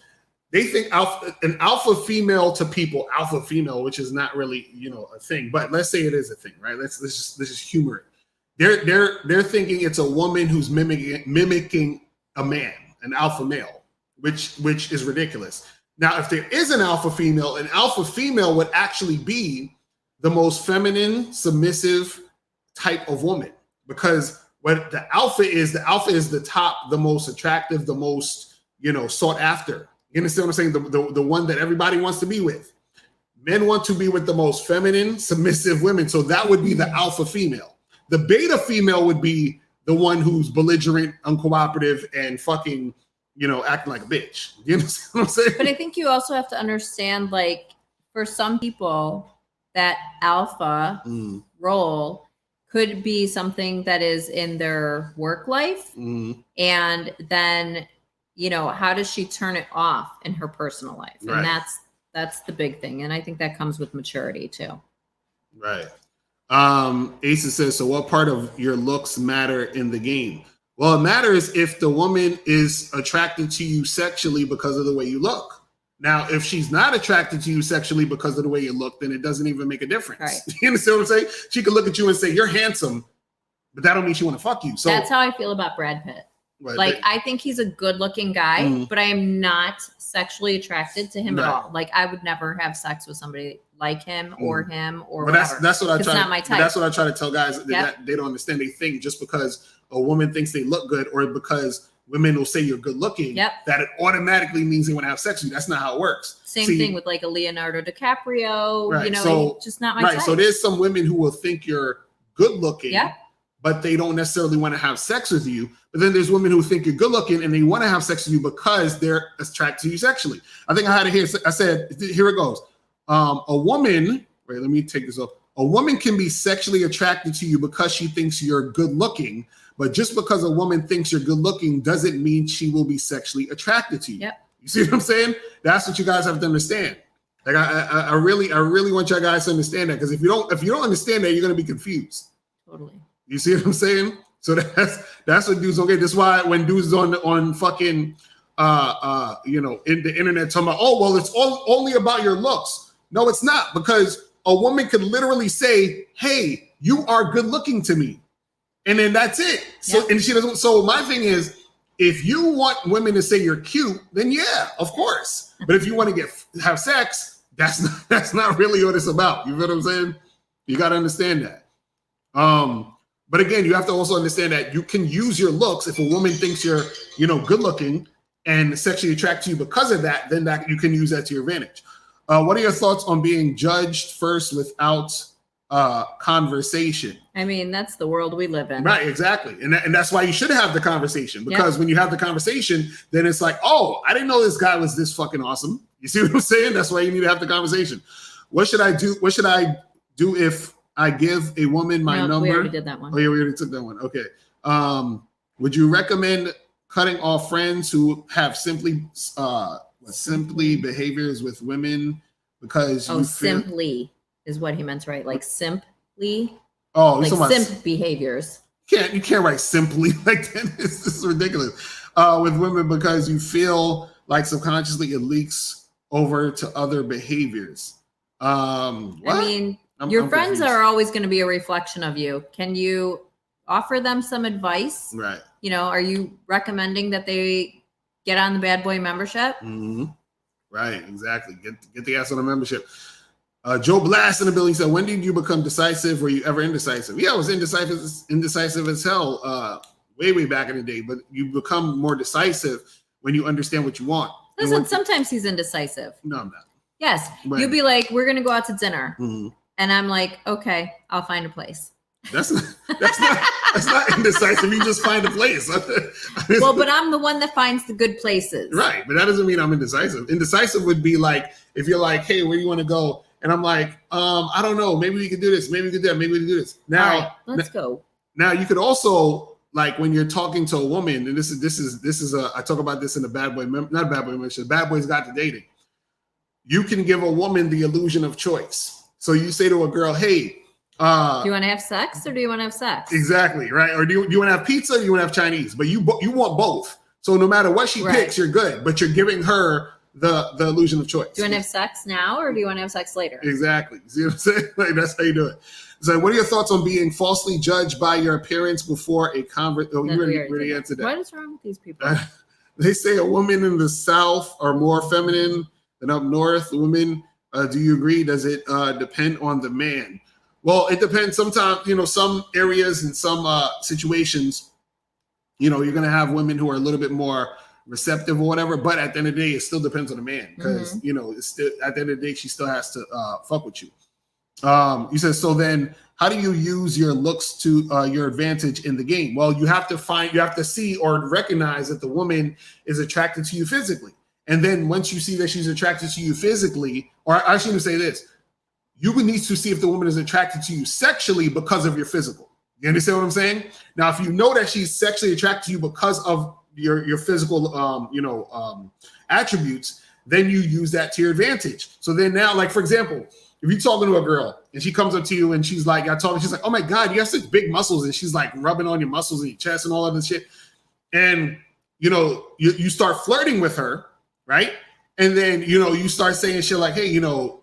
they think an alpha female to people, alpha female, which is not really, a thing, but let's say it is a thing, right? Let's just humor it. They're thinking it's a woman who's mimicking a man, an alpha male, which is ridiculous. Now, if there is an alpha female would actually be the most feminine, submissive type of woman, because what the alpha is the top, the most attractive, the most, sought after. You understand what I'm saying? The one that everybody wants to be with. Men want to be with the most feminine, submissive women. So that would be the alpha female. The beta female would be the one who's belligerent, uncooperative, and fucking, acting like a bitch. You understand what I'm saying? But I think you also have to understand, like, for some people, that alpha role could be something that is in their work life. And then, how does she turn it off in her personal life? Right. And that's the big thing. And I think that comes with maturity too. Right. Asa says, so what part of your looks matter in the game? Well, it matters if the woman is attracted to you sexually because of the way you look. Now, if she's not attracted to you sexually because of the way you look, then it doesn't even make a difference. Right. You understand what I'm saying? She could look at you and say, you're handsome, but that don't mean she want to fuck you. So that's how I feel about Brad Pitt. Right. Like, I think he's a good looking guy, but I am not sexually attracted to him at all. Like, I would never have sex with somebody like him or But that's what I try. Not my type. That's what I try to tell guys that they don't understand. They think just because a woman thinks they look good, or because women will say you're good looking, that it automatically means they want to have sex with you. That's not how it works. Same thing with like a Leonardo DiCaprio, so, just not my type. So there's some women who will think you're good looking, but they don't necessarily want to have sex with you. But then there's women who think you're good looking and they want to have sex with you because they're attracted to you sexually. I think I had it here. I said, here it goes. A woman, let me take this off. A woman can be sexually attracted to you because she thinks you're good looking, but just because a woman thinks you're good looking doesn't mean she will be sexually attracted to you. Yep. You see what I'm saying? That's what you guys have to understand. Like I really want you guys to understand that, because if you don't understand that, you're gonna be confused. Totally. You see what I'm saying? So that's what dudes don't get. That's why when dudes on fucking in the internet talking about, oh well, it's only about your looks. No, it's not, because a woman could literally say, hey, you are good looking to me. And then that's it. So and she doesn't. So my thing is, if you want women to say you're cute, then yeah, of course. But if you want to have sex, that's not really what it's about. You know what I'm saying? You got to understand that. But again, you have to also understand that you can use your looks. If a woman thinks you're, good looking and sexually attracted to you because of that, then that you can use that to your advantage. What are your thoughts on being judged first without conversation? I mean, that's the world we live in. Right, exactly. And that's why you should have the conversation, because when you have the conversation, then it's like, oh, I didn't know this guy was this fucking awesome. You see what I'm saying? That's why you need to have the conversation. What should I do? What should I do if I give a woman my number? We already did that one. Oh yeah, we already took that one. Okay. Would you recommend cutting off friends who have simply behaviors with women because simply is what he meant, right? Like simply. Oh, like simp behaviors. You can't write simply like that. This is ridiculous. With women because you feel like subconsciously it leaks over to other behaviors. I mean, your friends are always going to be a reflection of you. Can you offer them some advice? Right. Are you recommending that they get on the Bad Boy membership? Mm-hmm. Right, exactly. Get the ass on the membership. Joe Blast in the building said, when did you become decisive? Were you ever indecisive? Yeah, I was indecisive as hell way back in the day, but you become more decisive when you understand what you want. Listen, sometimes he's indecisive. No, I'm not. Yes. Right. You'll be like, we're going to go out to dinner. Mm-hmm. And I'm like, okay, I'll find a place. That's not indecisive. You just find a place. Well, but I'm the one that finds the good places. Right. But that doesn't mean I'm indecisive. Indecisive would be like, if you're like, hey, where do you want to go? And I'm like, I don't know. Maybe we could do this. Maybe we could do that. Maybe we could do this. Now, all right, let's go. Now you could also, like, when you're talking to a woman, and this is I talk about this in the Bad Boy, not Bad Boy membership, Bad Boys Guide to Dating. You can give a woman the illusion of choice. So you say to a girl, hey, Do you want to have sex or do you want to have sex? Exactly, right? Or do you want to have pizza or do you want to have Chinese? But you want both. So no matter what she picks, you're good. But you're giving her the illusion of choice. Do you want to have sex now or do you want to have sex later? Exactly. See what I'm saying? Like, that's how you do it. So what are your thoughts on being falsely judged by your appearance before a convert? Oh, you already answered that. What is wrong with these people? They say a woman in the South are more feminine than up north. Women, do you agree? Does it depend on the man? Well, it depends. Sometimes, some areas and some situations, you're going to have women who are a little bit more receptive or whatever. But at the end of the day, it still depends on the man because, it's still, at the end of the day, she still has to fuck with you. You said, so then how do you use your looks to your advantage in the game? Well, you have to see or recognize that the woman is attracted to you physically. And then once you see that she's attracted to you physically, or I shouldn't say this, you would need to see if the woman is attracted to you sexually because of your physical. You understand what I'm saying? Now, if you know that she's sexually attracted to you because of your physical, attributes, then you use that to your advantage. So then now, like, for example, if you're talking to a girl and she comes up to you and she's like, she's like, oh my God, you have such big muscles. And she's like rubbing on your muscles and your chest and all of this shit. And, you start flirting with her, right? And then, you start saying shit like, hey, you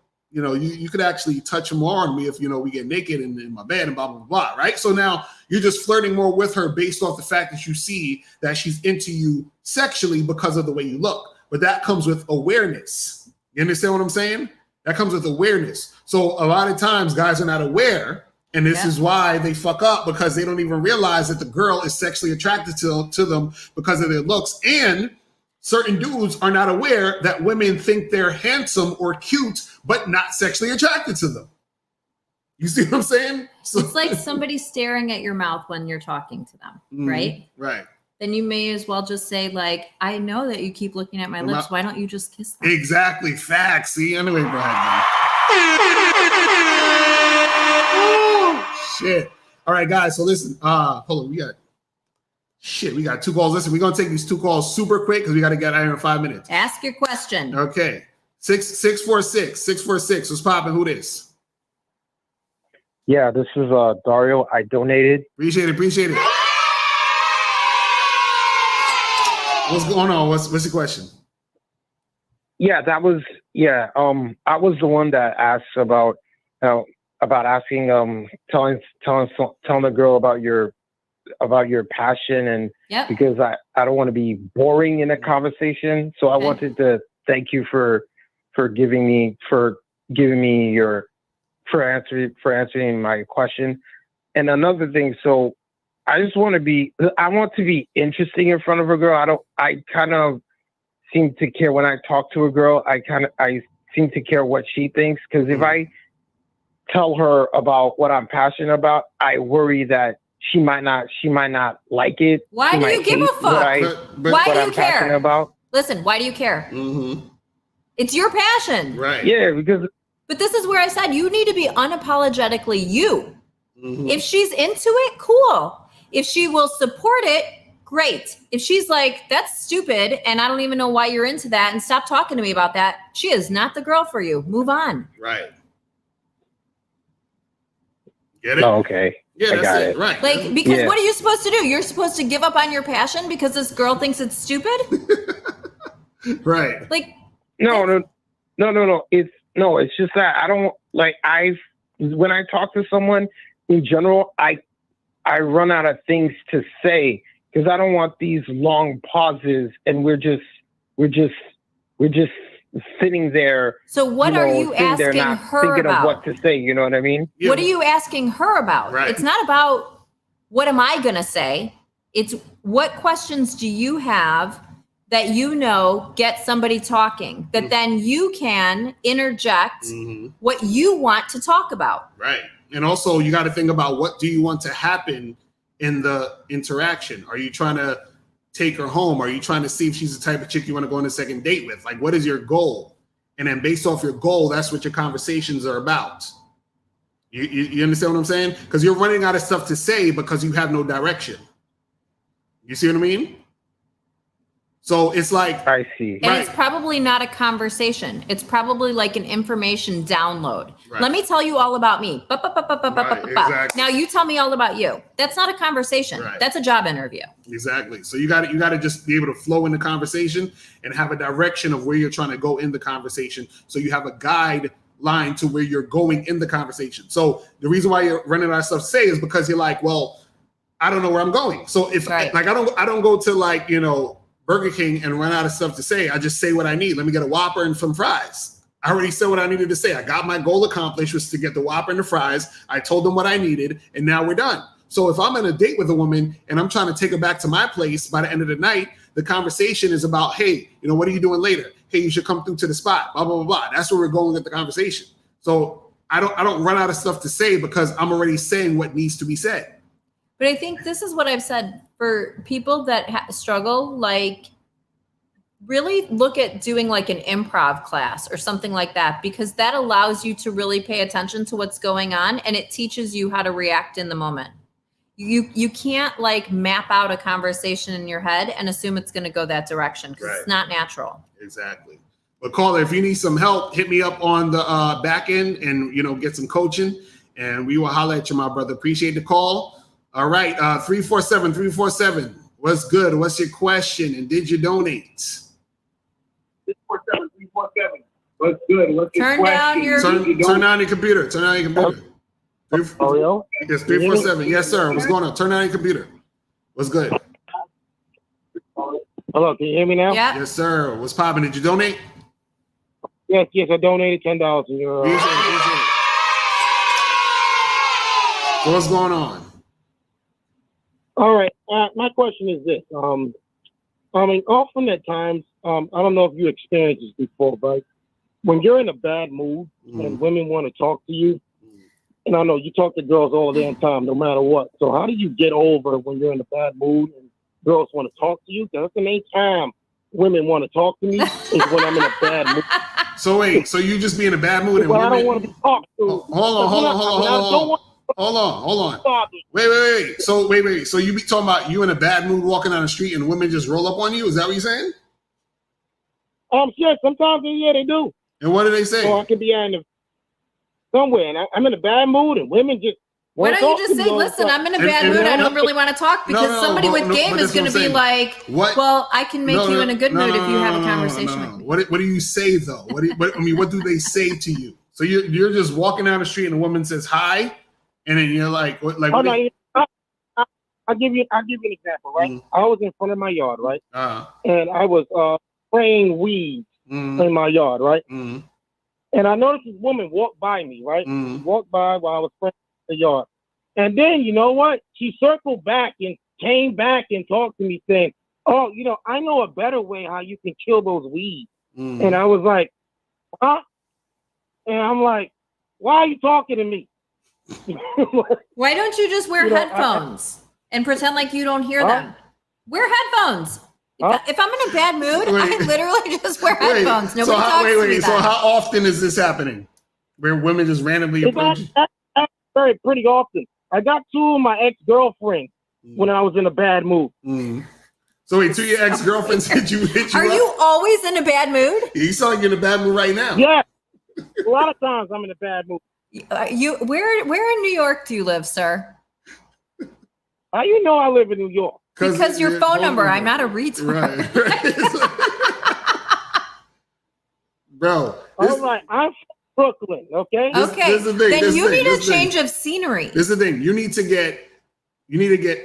could actually touch more on me if, we get naked in my bed and blah, blah, blah, right? So now you're just flirting more with her based off the fact that you see that she's into you sexually because of the way you look. But that comes with awareness. You understand what I'm saying? That comes with awareness. So a lot of times guys are not aware, and this is why they fuck up, because they don't even realize that the girl is sexually attracted to them because of their looks. And certain dudes are not aware that women think they're handsome or cute, but not sexually attracted to them. You see what I'm saying? So, it's like somebody staring at your mouth when you're talking to them, right? Right. Then you may as well just say, like, I know that you keep looking at my lips. Why don't you just kiss them? Exactly. Facts. See, anyway, go ahead, shit. All right, guys. So listen, hold on. We got 2 calls. Listen, we're going to take these 2 calls super quick because we got to get out here in 5 minutes. Ask your question. Okay. 646. What's popping? Who this? Yeah, this is Dario. I donated. Appreciate it. What's going on? What's the question? Yeah, I was the one that asked about asking, telling the girl about your passion, and because I don't want to be boring in a conversation, so I wanted to thank you for answering my question. And another thing, so I want to be interesting in front of a girl. I kind of seem to care when I talk to a girl. I seem to care what she thinks, because if I tell her about what I'm passionate about, I worry that she might not like it. Why do you give a fuck? Why do you care? About. Listen, why do you care? Mm-hmm. It's your passion. Right. Yeah, because. But this is where I said you need to be unapologetically you. Mm-hmm. If she's into it, cool. If she will support it, great. If she's like, that's stupid and I don't even know why you're into that and stop talking to me about that, she is not the girl for you. Move on. Right. Get it? Oh, okay. Yeah, I got it. Right. Like, because what are you supposed to do? You're supposed to give up on your passion because this girl thinks it's stupid? Right. Like, No. It's just that I don't like, when I talk to someone in general, I run out of things to say because I don't want these long pauses and we're just sitting there. So what are you asking her thinking about? of what to say, you know what I mean? What are you asking her about? Right. It's not about what am I going to say? It's what questions do you have that get somebody talking, that then you can interject what you want to talk about. Right. And also you got to think about what do you want to happen in the interaction? Are you trying to take her home? Are you trying to see if she's the type of chick you want to go on a second date with? Like, what is your goal? And then based off your goal, that's what your conversations are about. You understand what I'm saying? Because you're running out of stuff to say because you have no direction. You see what I mean? So it's like, I see. And it's probably not a conversation. It's probably like an information download. Right. Let me tell you all about me. Exactly. Now you tell me all about you. That's not a conversation. Right. That's a job interview. Exactly. So you got to just be able to flow in the conversation and have a direction of where you're trying to go in the conversation. So you have a guideline to where you're going in the conversation. So the reason why you're running out of stuff to say is because you're like, well, I don't know where I'm going. So if like I don't go to like, you know, Burger King and run out of stuff to say. I just say what I need. Let me get a Whopper and some fries. I already said what I needed to say. I got my goal accomplished, was to get the Whopper and the fries. I told them what I needed, and now we're done. So if I'm on a date with a woman and I'm trying to take her back to my place by the end of the night, the conversation is about, hey, you know, what are you doing later? Hey, you should come through to the spot, blah, blah, blah, blah. That's where we're going with the conversation. So I don't run out of stuff to say because I'm already saying what needs to be said. But I think this is what I've said for people that struggle, like, really look at doing like an improv class or something like that, because that allows you to really pay attention to what's going on, and it teaches you how to react in the moment. You can't like map out a conversation in your head and assume it's going to go that direction, because it's not natural. Exactly. But caller, if you need some help, hit me up on the back end and, you know, get some coaching, and we will holler at you, my brother. Appreciate the call. All right. 347. What's good? What's your question? And did you donate? 347. What's good? What's your Turn down your turn on your computer. Turn on your computer. Oh, yes, 347. Yes, sir. What's going on? Turn on your computer. What's good? Hello, can you hear me now? Yeah. Yes, sir. What's popping? Did you donate? Yes, I donated $10. So what's going on? All right. My question is this. I mean, often at times, I don't know if you experienced this before, but when you're in a bad mood and women want to talk to you, and I know you talk to girls all the damn time, no matter what. So how do you get over when you're in a bad mood and girls want to talk to you? Because the main time women want to talk to me is when I'm in a bad mood. So wait, so you just be in a bad mood and well, women... I don't want to be talked to. Hold on. Wait. So you be talking about you in a bad mood walking down the street and women just roll up on you? Is that what you're saying? Yeah, sometimes they do. And what do they say? So I could be somewhere and I'm in a bad mood and women just... Why don't you just say, listen, I'm in a bad mood. I don't really want to talk, because somebody with game is going to be like, well, I can make you in a good mood if you have a conversation with me. What do you say though? What do they say to you? So you're just walking down the street and a woman says hi, and then you're like, I'll give you an example, right? I was in front of my yard, right? And I was spraying weeds in my yard, right? And I noticed this woman walk by me, right? She walked by while I was spraying the yard. And then, you know what? She circled back and came back and talked to me saying, oh, you know, I know a better way how you can kill those weeds. And I was like, huh? And I'm like, why are you talking to me? Why don't you just wear headphones and pretend like you don't hear them? Wear headphones. If I'm in a bad mood, I literally just wear headphones. Nobody talks to me. So how often is this happening? Where women just randomly approach? That's pretty often. I got two of my ex-girlfriends when I was in a bad mood. So wait, two of your ex-girlfriends hit you Are up? you always in a bad mood? You sound like you're in a bad mood right now. Yeah. A lot of times I'm in a bad mood. Where in New York do you live, sir? How you know I live in New York? Because your phone number. I'm not a retard. Right. Bro. All right, I'm from Brooklyn, okay? This is the thing. Then you need a change of scenery. This is the thing. You need to get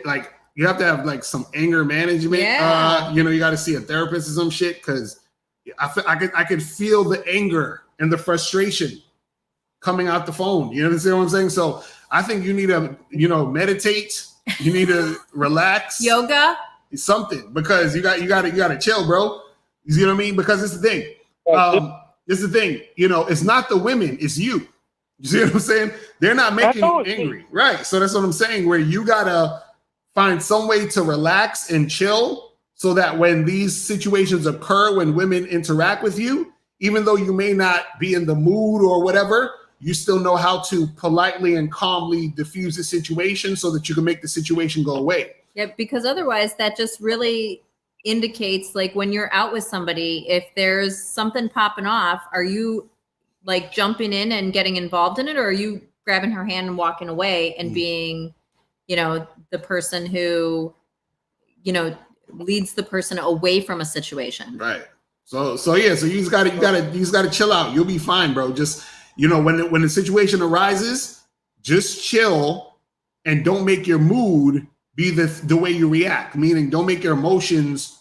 like, you have to have like some anger management. Yeah. You got to see a therapist or some shit, because I could feel the anger and the frustration coming out the phone. You understand what I'm saying? So I think you need to, meditate. You need to relax. Yoga. Something, because you got to chill, bro. You see what I mean? Because it's the thing. It's the thing. It's not the women, it's you. You see what I'm saying? They're not making you angry. Right. So that's what I'm saying, where you gotta find some way to relax and chill, so that when these situations occur, when women interact with you, even though you may not be in the mood or whatever, you still know how to politely and calmly diffuse the situation so that you can make the situation go away. Yeah, because otherwise that just really indicates, like, when you're out with somebody, if there's something popping off, are you like jumping in and getting involved in it, or are you grabbing her hand and walking away and being, you know, the person who, you know, leads the person away from a situation? Right. So you just gotta chill out. You'll be fine, bro. Just, you know, when the situation arises, just chill and don't make your mood be the way you react. Meaning, don't make your emotions,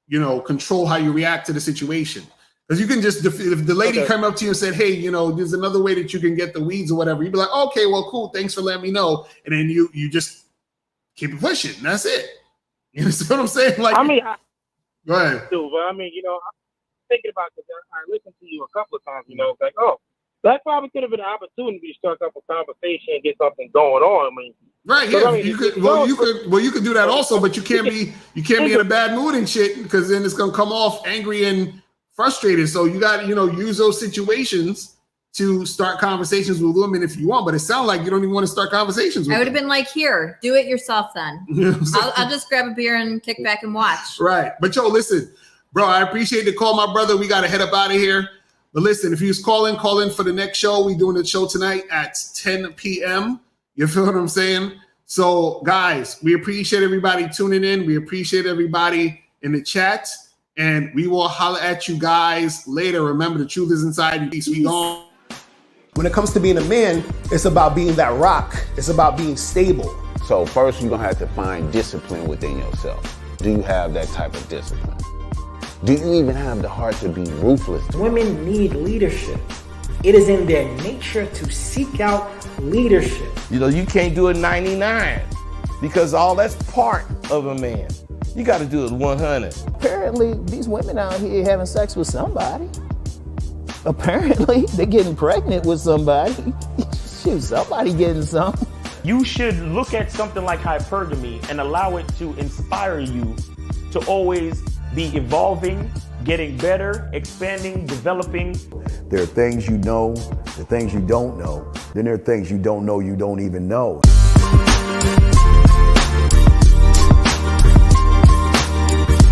you know, control how you react to the situation. Because you can just, if the lady came up to you and said, hey, you know, there's another way that you can get the weeds or whatever, you'd be like, okay, well, cool, thanks for letting me know. And then you just keep it pushing. And that's it. You know what I'm saying? Like, I mean, go ahead. But I mean, you know, I'm thinking about, because I listened to you a couple of times, you know, it's like, oh, that probably could have been an opportunity to start up a conversation and get something going on. I mean, right? Yeah, I mean, you could do that also, but you can't be in a bad mood and shit, because then it's gonna come off angry and frustrated. So you got to, you know, use those situations to start conversations with women if you want. But it sounds like you don't even want to start conversations with I would have been like, here, do it yourself then. You know what I'm saying? I'll just grab a beer and kick back and watch. Right. But yo, listen, bro, I appreciate the call, my brother. We got to head up out of here. But listen, if you was call in for the next show. We doing the show tonight at 10 p.m. You feel what I'm saying? So, guys, we appreciate everybody tuning in. We appreciate everybody in the chat. And we will holler at you guys later. Remember, the truth is inside you. Peace be gone. When it comes to being a man, it's about being that rock. It's about being stable. So first, you're gonna have to find discipline within yourself. Do you have that type of discipline? Do you even have the heart to be ruthless? Women need leadership. It is in their nature to seek out leadership. You know, you can't do it 99 because all that's part of a man. You got to do it 100. Apparently, these women out here having sex with somebody. Apparently, they're getting pregnant with somebody. Shoot, somebody getting something. You should look at something like hypergamy and allow it to inspire you to always be evolving, getting better, expanding, developing. There are things you know, the things you don't know. Then there are things you don't know you don't even know.